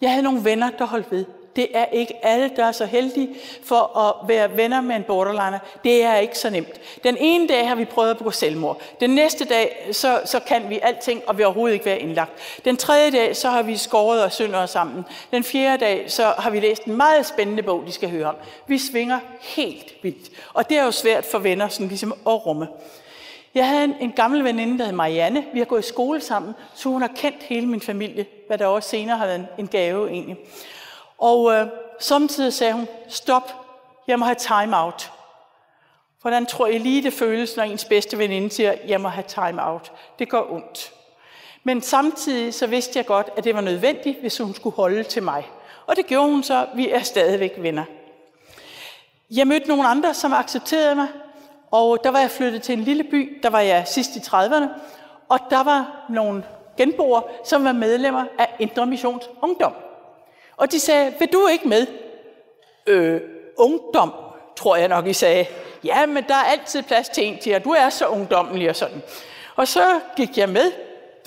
Jeg havde nogle venner, der holdt ved. Det er ikke alle, der er så heldige for at være venner med en borderliner. Det er ikke så nemt. Den ene dag har vi prøvet at begå selvmord. Den næste dag, så kan vi alting, og vi overhovedet ikke være indlagt. Den tredje dag, så har vi skåret og synder sammen. Den fjerde dag, så har vi læst en meget spændende bog, de skal høre om. Vi svinger helt vildt. Og det er jo svært for venner sådan ligesom at rumme. Jeg havde en gammel veninde, der hed Marianne. Vi har gået i skole sammen, så hun har kendt hele min familie, hvad der også senere har været en gave egentlig. Og samtidig sagde hun, stop, jeg må have time out. Hvordan tror I lige det føles, når ens bedste veninde siger, jeg må have time out? Det gør ondt. Men samtidig så vidste jeg godt, at det var nødvendigt, hvis hun skulle holde til mig. Og det gjorde hun så, vi er stadigvæk venner. Jeg mødte nogle andre, som accepterede mig. Og der var jeg flyttet til en lille by, der var jeg sidst i 30'erne, og der var nogle genboere, som var medlemmer af Indre Missions Ungdom. Og de sagde, vil du ikke med? Ungdom, tror jeg nok, I sagde. Ja, men der er altid plads til en til, og du er så ungdommelig og sådan. Og så gik jeg med,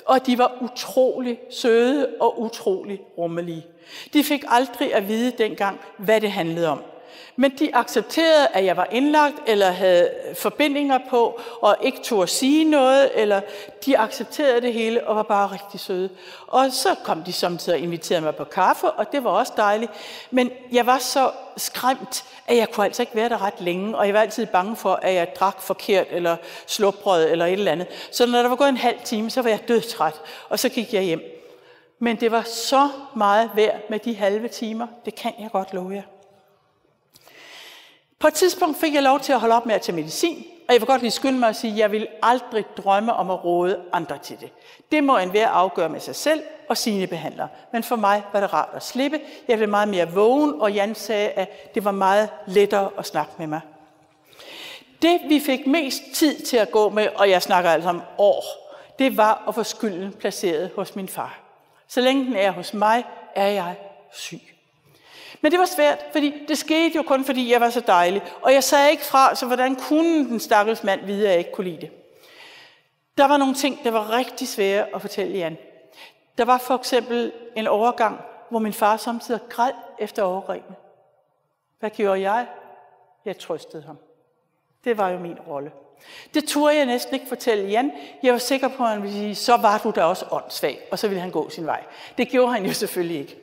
og de var utrolig søde og utrolig rummelige. De fik aldrig at vide dengang, hvad det handlede om. Men de accepterede, at jeg var indlagt, eller havde forbindinger på, og ikke turde at sige noget, eller de accepterede det hele, og var bare rigtig søde. Og så kom de samtidig og inviterede mig på kaffe, og det var også dejligt. Men jeg var så skræmt, at jeg kunne altså ikke være der ret længe, og jeg var altid bange for, at jeg drak forkert, eller slupbrød, eller et eller andet. Så når der var gået en halv time, så var jeg dødtræt, og så gik jeg hjem. Men det var så meget værd med de halve timer, det kan jeg godt love jer. På et tidspunkt fik jeg lov til at holde op med at tage medicin, og jeg vil godt lige skynde mig at sige, at jeg vil aldrig drømme om at råde andre til det. Det må enhver afgøre med sig selv og sine behandlere. Men for mig var det rart at slippe. Jeg blev meget mere vågen, og Jan sagde, at det var meget lettere at snakke med mig. Det vi fik mest tid til at gå med, og jeg snakker altså om år, det var at få skylden placeret hos min far. Så længe den er hos mig, er jeg syg. Men det var svært, fordi det skete jo kun, fordi jeg var så dejlig. Og jeg sagde ikke fra, så hvordan kunne den stakkels mand vide, at jeg ikke kunne lide det? Der var nogle ting, der var rigtig svære at fortælle Jan. Der var for eksempel en overgang, hvor min far samtidig græd efter overgrebene. Hvad gjorde jeg? Jeg trøstede ham. Det var jo min rolle. Det turde jeg næsten ikke fortælle Jan. Jeg var sikker på, at han ville sige, så var du da også åndssvag, og så ville han gå sin vej. Det gjorde han jo selvfølgelig ikke.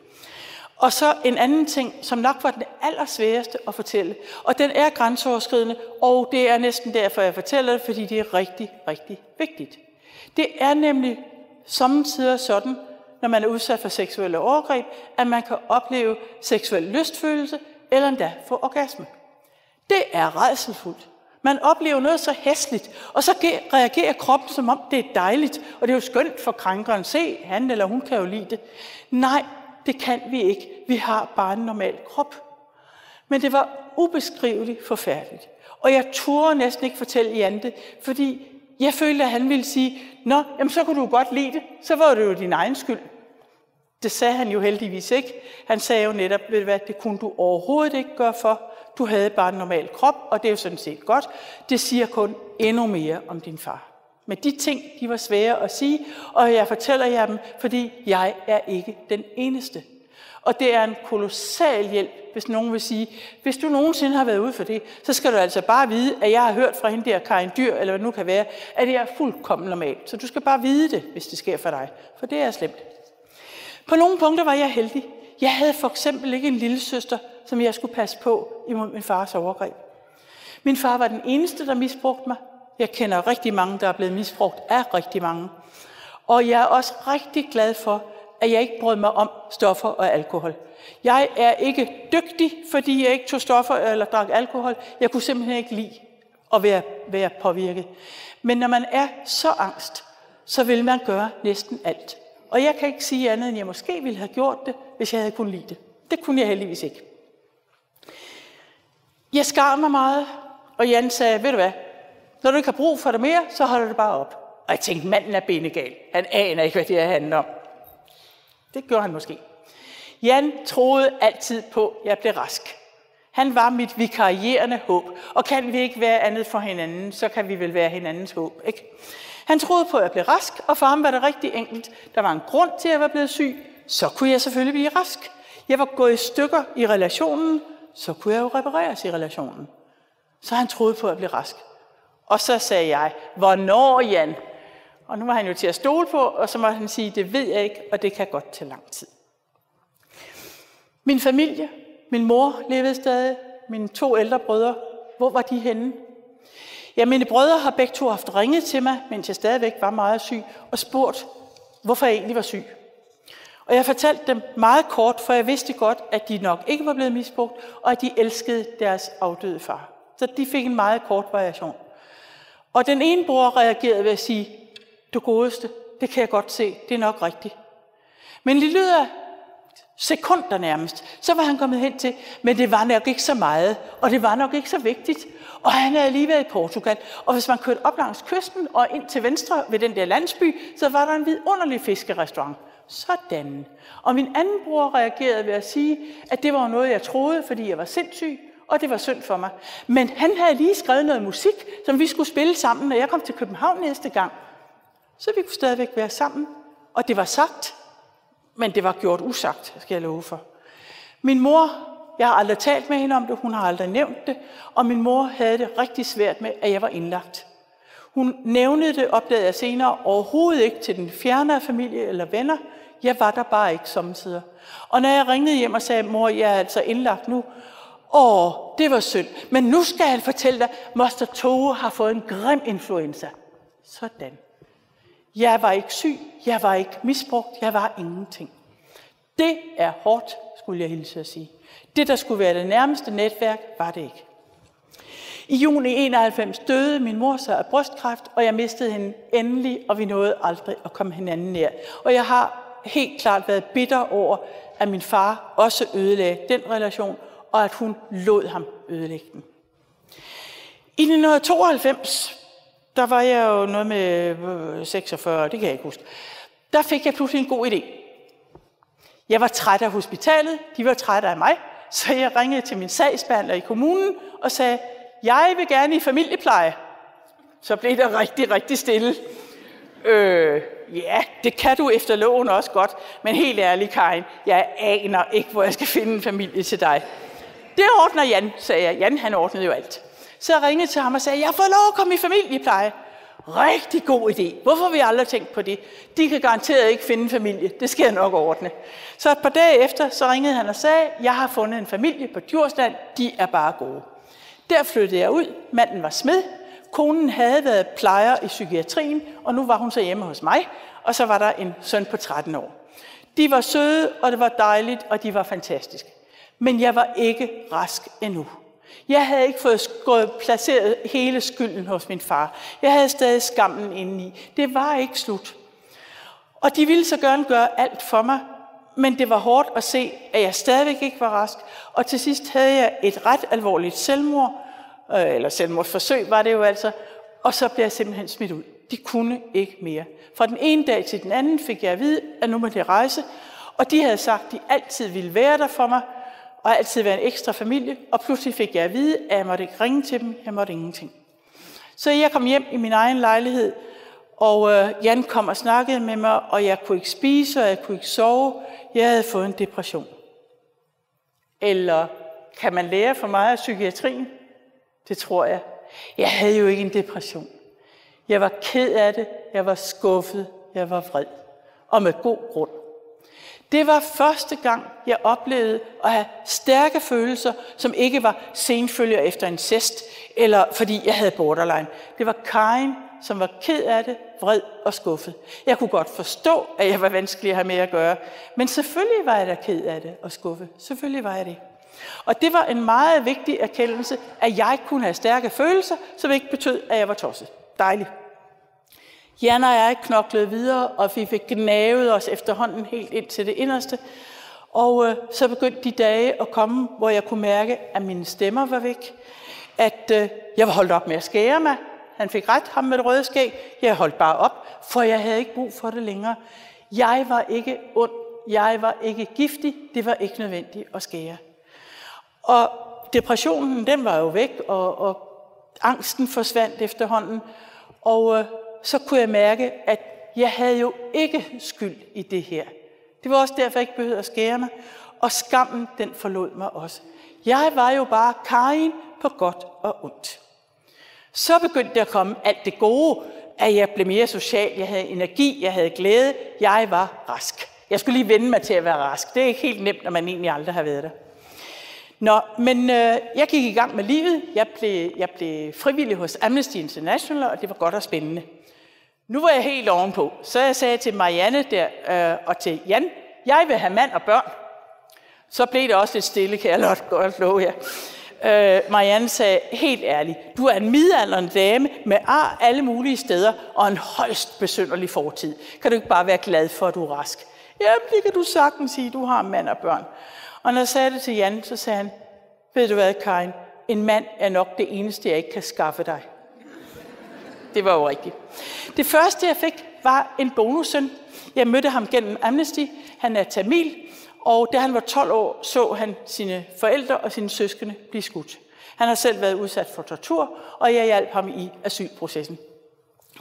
Og så en anden ting, som nok var den allersværeste at fortælle, og den er grænseoverskridende, og det er næsten derfor, jeg fortæller det, fordi det er rigtig, rigtig vigtigt. Det er nemlig sommetider sådan, når man er udsat for seksuelle overgreb, at man kan opleve seksuel lystfølelse, eller endda få orgasme. Det er rædselsfuldt. Man oplever noget så hæsligt, og så reagerer kroppen, som om det er dejligt, og det er jo skønt for krænkeren. Se, han eller hun kan jo lide det. Nej, det kan vi ikke. Vi har bare en normal krop. Men det var ubeskriveligt forfærdeligt. Og jeg turde næsten ikke fortælle Jan det, fordi jeg følte, at han ville sige, nå, jamen så kunne du godt lide det, så var det jo din egen skyld. Det sagde han jo heldigvis ikke. Han sagde jo netop, ved du hvad, det kunne du overhovedet ikke gøre for. Du havde bare en normal krop, og det er jo sådan set godt. Det siger kun endnu mere om din far. Men de ting, de var svære at sige, og jeg fortæller jer dem, fordi jeg er ikke den eneste. Og det er en kolossal hjælp, hvis nogen vil sige, hvis du nogensinde har været ude for det, så skal du altså bare vide, at jeg har hørt fra hende der Karin Dyr, eller hvad det nu kan være, at det er fuldkommen normalt. Så du skal bare vide det, hvis det sker for dig, for det er slemt. På nogle punkter var jeg heldig. Jeg havde for eksempel ikke en lille søster, som jeg skulle passe på imod min fars overgreb. Min far var den eneste, der misbrugte mig. Jeg kender rigtig mange, der er blevet misbrugt af rigtig mange. Og jeg er også rigtig glad for, at jeg ikke brød mig om stoffer og alkohol. Jeg er ikke dygtig, fordi jeg ikke tog stoffer eller drak alkohol. Jeg kunne simpelthen ikke lide at være påvirket. Men når man er så angst, så vil man gøre næsten alt. Og jeg kan ikke sige andet, end jeg måske ville have gjort det, hvis jeg havde kunnet lide det. Det kunne jeg heldigvis ikke. Jeg skar mig meget, og Jan sagde, ved du hvad, når du ikke har brug for det mere, så holder det bare op. Og jeg tænkte, manden er benegal. Han aner ikke, hvad det her handler om. Det gjorde han måske. Jan troede altid på, at jeg blev rask. Han var mit vikarierende håb. Og kan vi ikke være andet for hinanden, så kan vi vel være hinandens håb, ikke? Han troede på, at jeg blev rask, og for ham var det rigtig enkelt. Der var en grund til, at jeg var blevet syg. Så kunne jeg selvfølgelig blive rask. Jeg var gået i stykker i relationen, så kunne jeg jo repareres i relationen. Så han troede på, at jeg blev rask. Og så sagde jeg, hvornår, Jan? Og nu var han jo til at stole på, og så måtte han sige, det ved jeg ikke, og det kan godt tage lang tid. Min familie, min mor levede stadig, mine 2 ældre brødre, hvor var de henne? Ja, mine brødre har begge to haft ringet til mig, mens jeg stadigvæk var meget syg, og spurgt, hvorfor jeg egentlig var syg. Og jeg fortalte dem meget kort, for jeg vidste godt, at de nok ikke var blevet misbrugt, og at de elskede deres afdøde far. Så de fik en meget kort variation. Og den ene bror reagerede ved at sige, du godeste, det kan jeg godt se, det er nok rigtigt. Men i løbet af sekunder nærmest, så var han kommet hen til, men det var nok ikke så meget, og det var nok ikke så vigtigt. Og han havde lige været i Portugal, og hvis man kørte op langs kysten og ind til venstre ved den der landsby, så var der en vidunderlig fiskerestaurant. Sådan. Og min anden bror reagerede ved at sige, at det var noget, jeg troede, fordi jeg var sindssyg, og det var synd for mig. Men han havde lige skrevet noget musik, som vi skulle spille sammen, når jeg kom til København næste gang. Så vi kunne stadigvæk være sammen. Og det var sagt, men det var gjort usagt, skal jeg love for. Min mor, jeg har aldrig talt med hende om det, hun har aldrig nævnt det, og min mor havde det rigtig svært med, at jeg var indlagt. Hun nævnede det, opdagede jeg senere, overhovedet ikke til den fjernere familie eller venner. Jeg var der bare ikke sommetider. Og når jeg ringede hjem og sagde, mor, jeg er altså indlagt nu, det var synd. Men nu skal jeg fortælle dig, moster Tove har fået en grim influenza. Sådan. Jeg var ikke syg, jeg var ikke misbrugt, jeg var ingenting. Det er hårdt, skulle jeg hilse at sige. Det, der skulle være det nærmeste netværk, var det ikke. I juni 91 døde min mor så af brystkræft, og jeg mistede hende endelig, og vi nåede aldrig at komme hinanden nær. Og jeg har helt klart været bitter over, at min far også ødelagde den relation, og at hun lod ham ødelægge den. I 1992, der var jeg jo noget med 46, det kan jeg ikke huske, der fik jeg pludselig en god idé. Jeg var træt af hospitalet, de var trætte af mig, så jeg ringede til min sagsbehandler i kommunen og sagde, jeg vil gerne i familiepleje. Så blev der rigtig, rigtig stille. Ja, det kan du efter loven også godt, men helt ærligt, Karin, jeg aner ikke, hvor jeg skal finde en familie til dig. Det ordner Jan, sagde jeg. Jan, han ordnede jo alt. Så jeg ringede til ham og sagde, jeg får lov at komme i familiepleje. Rigtig god idé. Hvorfor har vi aldrig tænkt på det? De kan garanteret ikke finde en familie. Det skal jeg nok ordne. Så et par dage efter, så ringede han og sagde, jeg har fundet en familie på Djursland. De er bare gode. Der flyttede jeg ud. Manden var smed. Konen havde været plejer i psykiatrien, og nu var hun så hjemme hos mig. Og så var der en søn på 13 år. De var søde, og det var dejligt, og de var fantastiske. Men jeg var ikke rask endnu. Jeg havde ikke fået placeret hele skylden hos min far. Jeg havde stadig skammen indeni. Det var ikke slut. Og de ville så gerne gøre alt for mig, men det var hårdt at se, at jeg stadigvæk ikke var rask. Og til sidst havde jeg et ret alvorligt selvmord, eller selvmordsforsøg var det jo altså, og så blev jeg simpelthen smidt ud. De kunne ikke mere. Fra den ene dag til den anden fik jeg at vide, at nu måtte jeg rejse, og de havde sagt, at de altid ville være der for mig, og altid være en ekstra familie, og pludselig fik jeg at vide, at jeg måtte ikke ringe til dem, jeg måtte ingenting. Så jeg kom hjem i min egen lejlighed, og Jan kom og snakkede med mig, og jeg kunne ikke spise, og jeg kunne ikke sove. Jeg havde fået en depression. Eller kan man lære for mig af psykiatrien? Det tror jeg. Jeg havde jo ikke en depression. Jeg var ked af det, jeg var skuffet, jeg var vred. Og med god grund. Det var første gang, jeg oplevede at have stærke følelser, som ikke var senfølger efter incest, eller fordi jeg havde borderline. Det var Karin, som var ked af det, vred og skuffet. Jeg kunne godt forstå, at jeg var vanskelig at have med at gøre, men selvfølgelig var jeg da ked af det og skuffet. Selvfølgelig var jeg det. Og det var en meget vigtig erkendelse, at jeg kunne have stærke følelser, som ikke betød, at jeg var tosset. Dejligt. Jan og jeg knoklede videre, og vi fik gnavet os efterhånden helt ind til det inderste. Og så begyndte de dage at komme, hvor jeg kunne mærke, at mine stemmer var væk. At jeg var holdt op med at skære mig. Han fik ret, ham med det røde skæg. Jeg holdt bare op, for jeg havde ikke brug for det længere. Jeg var ikke ond. Jeg var ikke giftig. Det var ikke nødvendigt at skære. Og depressionen, den var jo væk, og angsten forsvandt efterhånden. Og så kunne jeg mærke, at jeg havde jo ikke skyld i det her. Det var også derfor, jeg ikke behøvede at skære mig. Og skammen, den forlod mig også. Jeg var jo bare Karin på godt og ondt. Så begyndte det at komme alt det gode, at jeg blev mere social, jeg havde energi, jeg havde glæde. Jeg var rask. Jeg skulle lige vende mig til at være rask. Det er ikke helt nemt, når man egentlig aldrig har været der. Nå, men jeg gik i gang med livet. Jeg blev frivillig hos Amnesty International, og det var godt og spændende. Nu var jeg helt ovenpå, så jeg sagde til Marianne der, og til Jan, jeg vil have mand og børn. Så blev det også lidt stille, kan jeg godt love jer. Marianne sagde, helt ærligt, du er en midaldrende dame med ar alle mulige steder og en højst besynderlig fortid. Kan du ikke bare være glad for, at du er rask? Jamen, det kan du sagtens sige, du har mand og børn. Og når jeg sagde det til Jan, så sagde han, ved du hvad, Karin, en mand er nok det eneste, jeg ikke kan skaffe dig. Det var jo rigtigt. Det første, jeg fik, var en bonussøn. Jeg mødte ham gennem Amnesty. Han er tamil, og da han var 12 år, så han sine forældre og sine søskende blive skudt. Han har selv været udsat for tortur, og jeg hjalp ham i asylprocessen.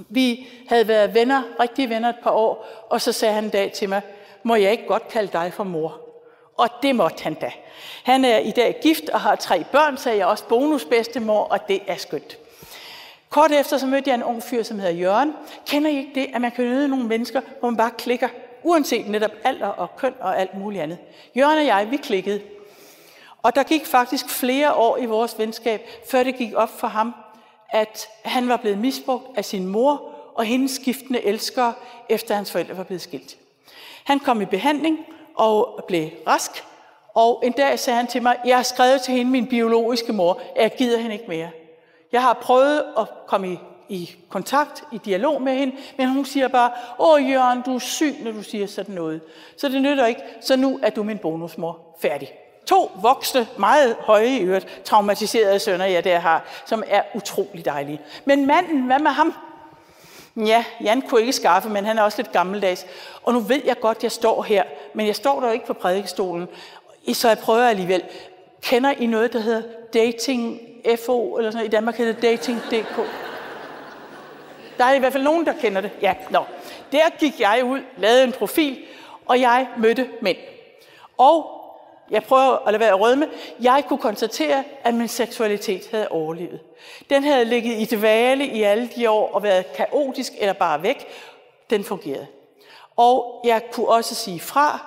Vi havde været venner, rigtige venner et par år, og så sagde han en dag til mig, må jeg ikke godt kalde dig for mor? Og det måtte han da. Han er i dag gift og har 3 børn, så jeg er også bonusbedstemor, og det er skønt. Kort efter så mødte jeg en ung fyr, som hedder Jørgen. Kender I ikke det, at man kan møde nogle mennesker, hvor man bare klikker, uanset netop alder og køn og alt muligt andet? Jørgen og jeg, vi klikkede. Og der gik faktisk flere år i vores venskab, før det gik op for ham, at han var blevet misbrugt af sin mor og hendes skiftende elskere, efter hans forældre var blevet skilt. Han kom i behandling og blev rask, og en dag sagde han til mig, jeg har skrevet til hende, min biologiske mor, at jeg gider hende ikke mere. Jeg har prøvet at komme i kontakt, i dialog med hende, men hun siger bare, åh Jørgen, du er syg, når du siger sådan noget. Så det nytter ikke, så nu er du min bonusmor. Færdig. 2 voksne, meget høje i øvrigt, traumatiserede sønner, jeg der har, som er utrolig dejlige. Men manden, hvad med ham? Ja, Jan kunne ikke skaffe, men han er også lidt gammeldags. Og nu ved jeg godt, at jeg står her, men jeg står der ikke på prædikestolen, så jeg prøver alligevel. Kender I noget, der hedder Dating FO, eller sådan? I Danmark hedder det Dating.dk? Der er i hvert fald nogen, der kender det. Ja, Der gik jeg ud, lavede en profil, og jeg mødte mænd. Og jeg prøver at lade være at rødme. Jeg kunne konstatere, at min seksualitet havde overlevet. Den havde ligget i dvale i alle de år og været kaotisk eller bare væk. Den fungerede. Og jeg kunne også sige fra.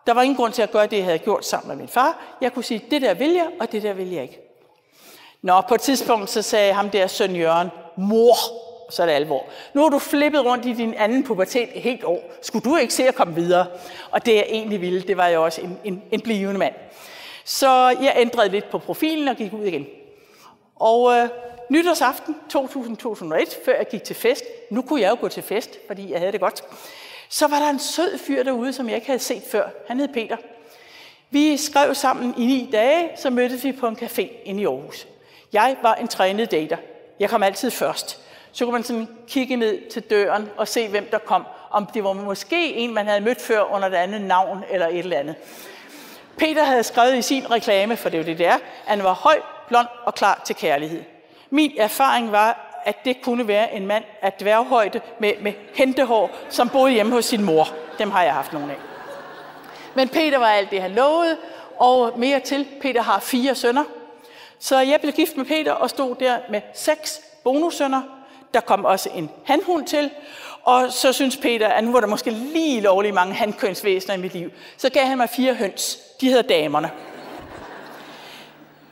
Der var ingen grund til at gøre det, jeg havde gjort sammen med min far. Jeg kunne sige, det der vil jeg, og det der vil jeg ikke. På et tidspunkt så sagde ham der søn Jørgen, mor, så er det alvor. Nu har du flippet rundt i din anden pubertet et helt år. Skulle du ikke se at komme videre? Og det jeg egentlig ville, det var jo også en blivende mand. Så jeg ændrede lidt på profilen og gik ud igen. Og nytårsaften 2001, før jeg gik til fest, nu kunne jeg jo gå til fest, fordi jeg havde det godt, så var der en sød fyr derude, som jeg ikke havde set før. Han hed Peter. Vi skrev sammen i 9 dage, så mødtes vi på en café inde i Aarhus. Jeg var en trænet dater. Jeg kom altid først. Så kunne man sådan kigge ned til døren og se, hvem der kom. Om det var måske en, man havde mødt før under det andet navn eller et eller andet. Peter havde skrevet i sin reklame, for det er jo det der, at han var høj, blond og klar til kærlighed. Min erfaring var, at det kunne være en mand af dværghøjde med hentehår, som boede hjemme hos sin mor. Dem har jeg haft nogle af. Men Peter var alt det, han lovede, og mere til. Peter har 4 sønner. Så jeg blev gift med Peter og stod der med 6 bonussønner. Der kom også en hanhund til, og så synes Peter, at nu var der måske lige lovligt mange hankønsvæsener i mit liv. Så gav han mig 4 høns. De hedder damerne.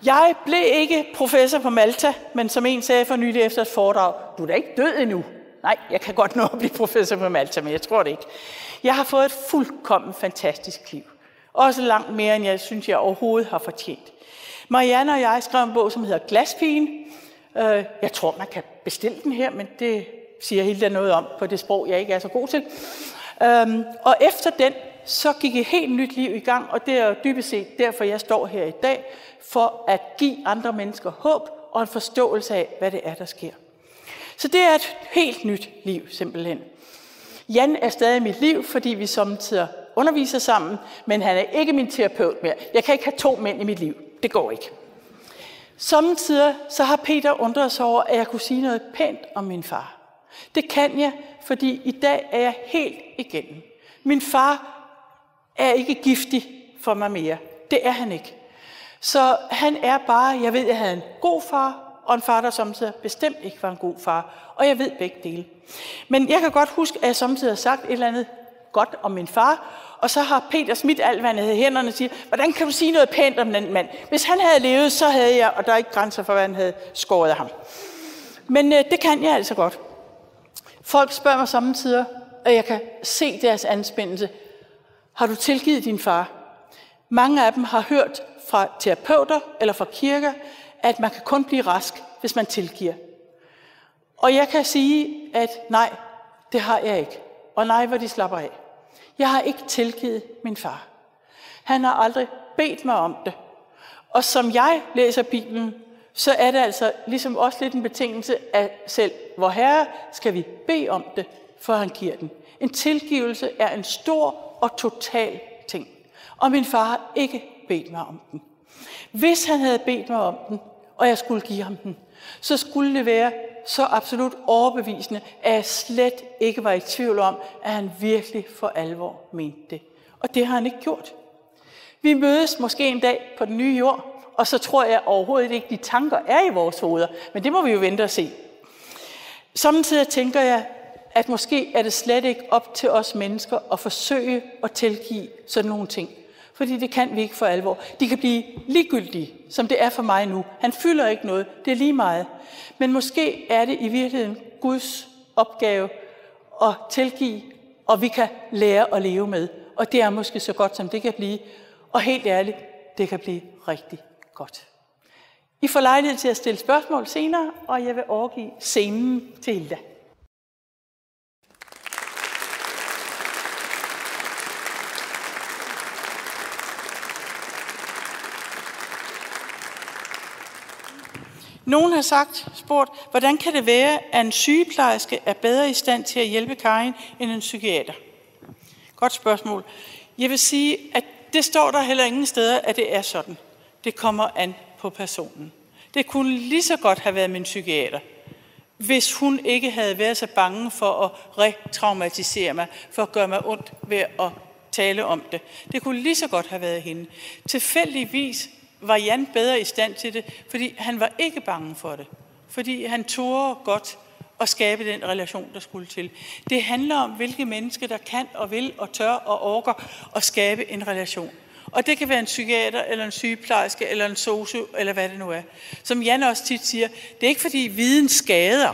Jeg blev ikke professor på Malta, men som en sagde for nylig efter et foredrag, du er da ikke død endnu. Nej, jeg kan godt nå at blive professor på Malta, men jeg tror det ikke. Jeg har fået et fuldkommen fantastisk liv. Også langt mere, end jeg synes, jeg overhovedet har fortjent. Marianne og jeg skrev en bog, som hedder Glaspigen. Jeg tror, man kan bestille den her, men det siger Hilda noget om på det sprog, jeg ikke er så god til. Og efter den, så gik et helt nyt liv i gang, og det er jo dybest set derfor, jeg står her i dag, for at give andre mennesker håb og en forståelse af, hvad det er, der sker. Så det er et helt nyt liv, simpelthen. Jan er stadig mit liv, fordi vi samtidig underviser sammen, men han er ikke min terapeut mere. Jeg kan ikke have 2 mænd i mit liv. Det går ikke. Samtidig så har Peter undret sig over, at jeg kunne sige noget pænt om min far. Det kan jeg, fordi i dag er jeg helt igennem. Min far er ikke giftig for mig mere. Det er han ikke. Så han er bare, jeg ved, at jeg havde en god far, og en far, der samtidig bestemt ikke var en god far. Og jeg ved begge dele. Men jeg kan godt huske, at jeg samtidig har sagt et eller andet godt om min far, og så har Peter smidt alt, hvad han havde i hænderne, og siger, hvordan kan du sige noget pænt om den mand? Hvis han havde levet, så havde jeg, og der er ikke grænser for, hvad han havde skåret af ham. Men det kan jeg altså godt. Folk spørger mig samtidig, og jeg kan se deres anspændelse. Har du tilgivet din far? Mange af dem har hørt fra terapeuter eller fra kirker, at man kan kun blive rask, hvis man tilgiver. Og jeg kan sige, at nej, det har jeg ikke. Og nej, hvor de slapper af. Jeg har ikke tilgivet min far. Han har aldrig bedt mig om det. Og som jeg læser Bibelen, så er det altså ligesom også lidt en betingelse af selv, hvor Herre skal vi bede om det, for han giver den. En tilgivelse er en stor og total ting. Og min far har ikke bedt mig om den. Hvis han havde bedt mig om den, og jeg skulle give ham den, så skulle det være så absolut overbevisende, at jeg slet ikke var i tvivl om, at han virkelig for alvor mente det. Og det har han ikke gjort. Vi mødes måske en dag på den nye jord, og så tror jeg overhovedet ikke, de tanker er i vores hoveder. Men det må vi jo vente og se. Samtidig tænker jeg, at måske er det slet ikke op til os mennesker at forsøge at tilgive sådan nogle ting. Fordi det kan vi ikke for alvor. De kan blive ligegyldige, som det er for mig nu. Han fylder ikke noget. Det er lige meget. Men måske er det i virkeligheden Guds opgave at tilgive, og vi kan lære at leve med. Og det er måske så godt, som det kan blive. Og helt ærligt, det kan blive rigtig godt. I får lejlighed til at stille spørgsmål senere, og jeg vil overgive scenen til Hilda. Nogen har spurgt, hvordan kan det være, at en sygeplejerske er bedre i stand til at hjælpe Karin end en psykiater? Godt spørgsmål. Jeg vil sige, at det står der heller ingen steder, at det er sådan. Det kommer an på personen. Det kunne lige så godt have været min psykiater, hvis hun ikke havde været så bange for at retraumatisere mig, for at gøre mig ondt ved at tale om det. Det kunne lige så godt have været hende. Tilfældigvis var Jan bedre i stand til det, fordi han var ikke bange for det. Fordi han turde godt at skabe den relation, der skulle til. Det handler om, hvilke mennesker, der kan og vil og tør og orker at skabe en relation. Og det kan være en psykiater, eller en sygeplejerske, eller en sosu, eller hvad det nu er. Som Jan også tit siger, det er ikke fordi viden skader,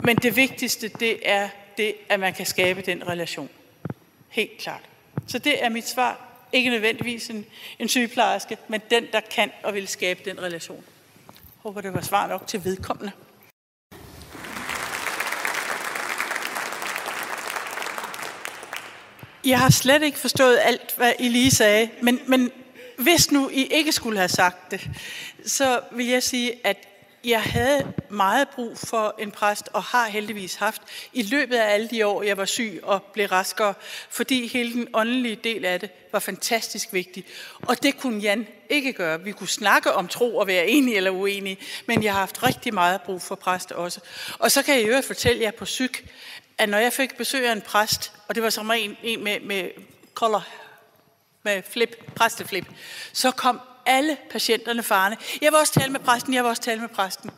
men det vigtigste, det er det, at man kan skabe den relation. Helt klart. Så det er mit svar. Ikke nødvendigvis en sygeplejerske, men den, der kan og vil skabe den relation. Jeg håber, det var svar nok til vedkommende. Jeg har slet ikke forstået alt, hvad I lige sagde, men hvis nu I ikke skulle have sagt det, så vil jeg sige, at jeg havde meget brug for en præst, og har heldigvis haft i løbet af alle de år, jeg var syg og blev raskere, fordi hele den åndelige del af det var fantastisk vigtig. Og det kunne Jan ikke gøre. Vi kunne snakke om tro og være enige eller uenige, men jeg har haft rigtig meget brug for præst også. Og så kan jeg jo fortælle jer på psyk, at når jeg fik besøg af en præst, og det var som en med collar, med præsteflip, så kom alle patienterne farne. Jeg vil også tale med præsten,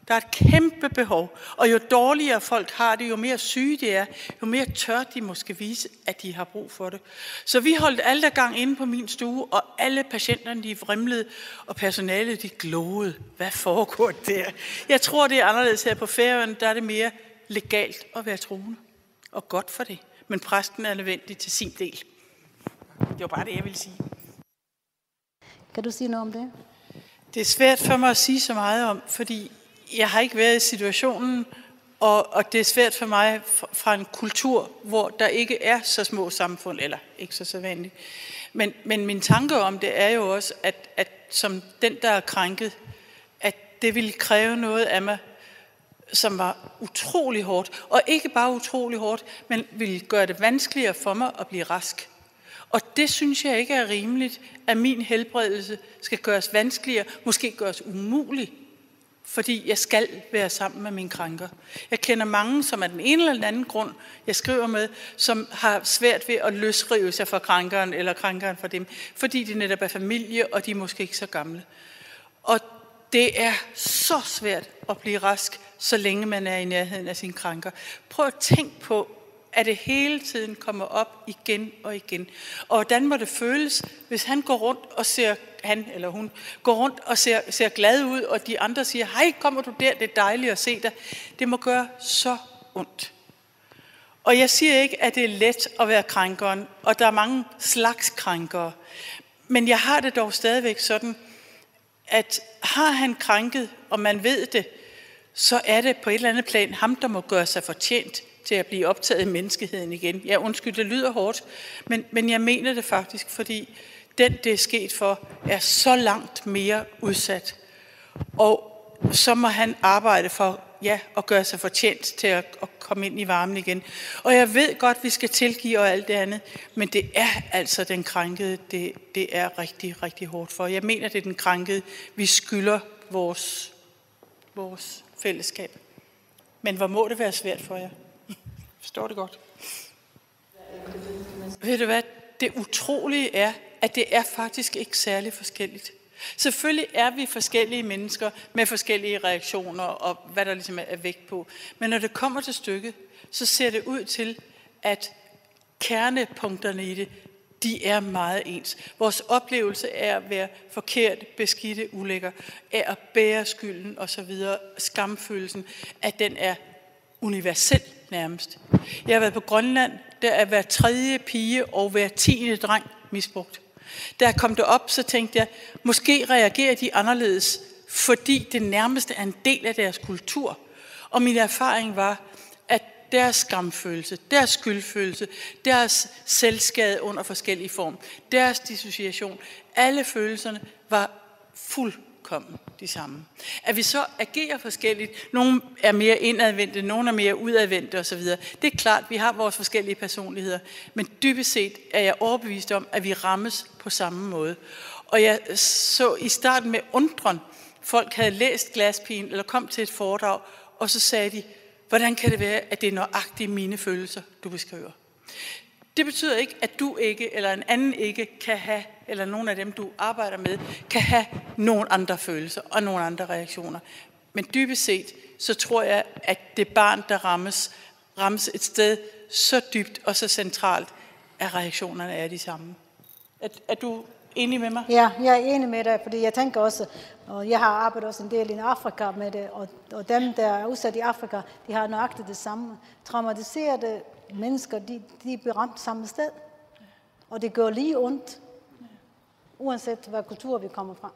Der er et kæmpe behov, og jo dårligere folk har det, jo mere syge de er, jo mere tør de måske vise, at de har brug for det. Så vi holdt alle der gang inde på min stue, og alle patienterne de vrimlede, og personalet de glåede. Hvad foregår der? Jeg tror, det er anderledes her på Færøerne, der er det mere legalt at være troende, og godt for det. Men præsten er nødvendig til sin del. Det var bare det, jeg ville sige. Kan du sige noget om det? Det er svært for mig at sige så meget om, fordi jeg har ikke været i situationen, og det er svært for mig fra en kultur, hvor der ikke er så små samfund, eller ikke så sædvanligt. Men min tanke om det er jo også, at som den, der er krænket, at det ville kræve noget af mig, som var utrolig hårdt. Og ikke bare utrolig hårdt, men ville gøre det vanskeligere for mig at blive rask. Og det synes jeg ikke er rimeligt, at min helbredelse skal gøres vanskeligere, måske gøres umulig, fordi jeg skal være sammen med mine krænker. Jeg kender mange, som af den ene eller den anden grund, jeg skriver med, som har svært ved at løsrive sig fra krænkeren eller krænkeren fra dem, fordi de netop er familie, og de er måske ikke så gamle. Og det er så svært at blive rask, så længe man er i nærheden af sine krænker. Prøv at tænke på, at det hele tiden kommer op igen og igen. Og hvordan må det føles, hvis han går rundt og ser, han eller hun går rundt og ser glad ud, og de andre siger, hej, kommer du der, det er dejligt at se dig. Det må gøre så ondt. Og jeg siger ikke, at det er let at være krænkeren, og der er mange slags krænkere. Men jeg har det dog stadigvæk sådan, at har han krænket, og man ved det, så er det på et eller andet plan ham, der må gøre sig fortjent til at blive optaget i menneskeheden igen. Ja, undskyld, det lyder hårdt, men jeg mener det faktisk, fordi den, det er sket for, er så langt mere udsat. Og så må han arbejde for, ja, at gøre sig fortjent til at komme ind i varmen igen. Og jeg ved godt, vi skal tilgive og alt det andet, men det er altså den krænkede, det er rigtig, rigtig hårdt for. Jeg mener, det er den krænkede, vi skylder vores fællesskab. Men hvor må det være svært for jer? Forstår det godt? Ved du hvad? Det utrolige er, at det er faktisk ikke særlig forskelligt. Selvfølgelig er vi forskellige mennesker med forskellige reaktioner og hvad der ligesom er vægt på. Men når det kommer til stykket, så ser det ud til, at kernepunkterne i det, de er meget ens. Vores oplevelse er at være forkert, beskidte, ulækker, er at bære skylden osv., skamfølelsen, at den er universel nærmest. Jeg har været på Grønland, der er hver tredje pige og hver 10. dreng misbrugt. Da jeg kom derop, så tænkte jeg, måske reagerer de anderledes, fordi det nærmest er en del af deres kultur. Og min erfaring var, at deres skamfølelse, deres skyldfølelse, deres selvskade under forskellige form, deres dissociation, alle følelserne var fuldkommen fuldkommen de samme. At vi så agerer forskelligt, nogle er mere indadvendte, nogle er mere udadvendte osv. Det er klart, vi har vores forskellige personligheder, men dybest set er jeg overbevist om, at vi rammes på samme måde. Og jeg så i starten med undren, folk havde læst Glaspigen eller kom til et foredrag, og så sagde de, hvordan kan det være, at det er nøjagtigt mine følelser, du beskriver? Det betyder ikke, at du ikke, eller en anden ikke kan have, eller nogen af dem, du arbejder med, kan have nogle andre følelser og nogle andre reaktioner. Men dybest set, så tror jeg, at det barn, der rammes et sted så dybt og så centralt, at reaktionerne er de samme. Er du enig med mig? Ja, jeg er enig med dig, fordi jeg tænker også, og jeg har arbejdet også en del i Afrika med det, og dem, der er udsat i Afrika, de har nøjagtigt det samme. Traumatiserede mennesker, de er beramt samme sted, og det gør lige ondt, uanset hvad kultur vi kommer fra.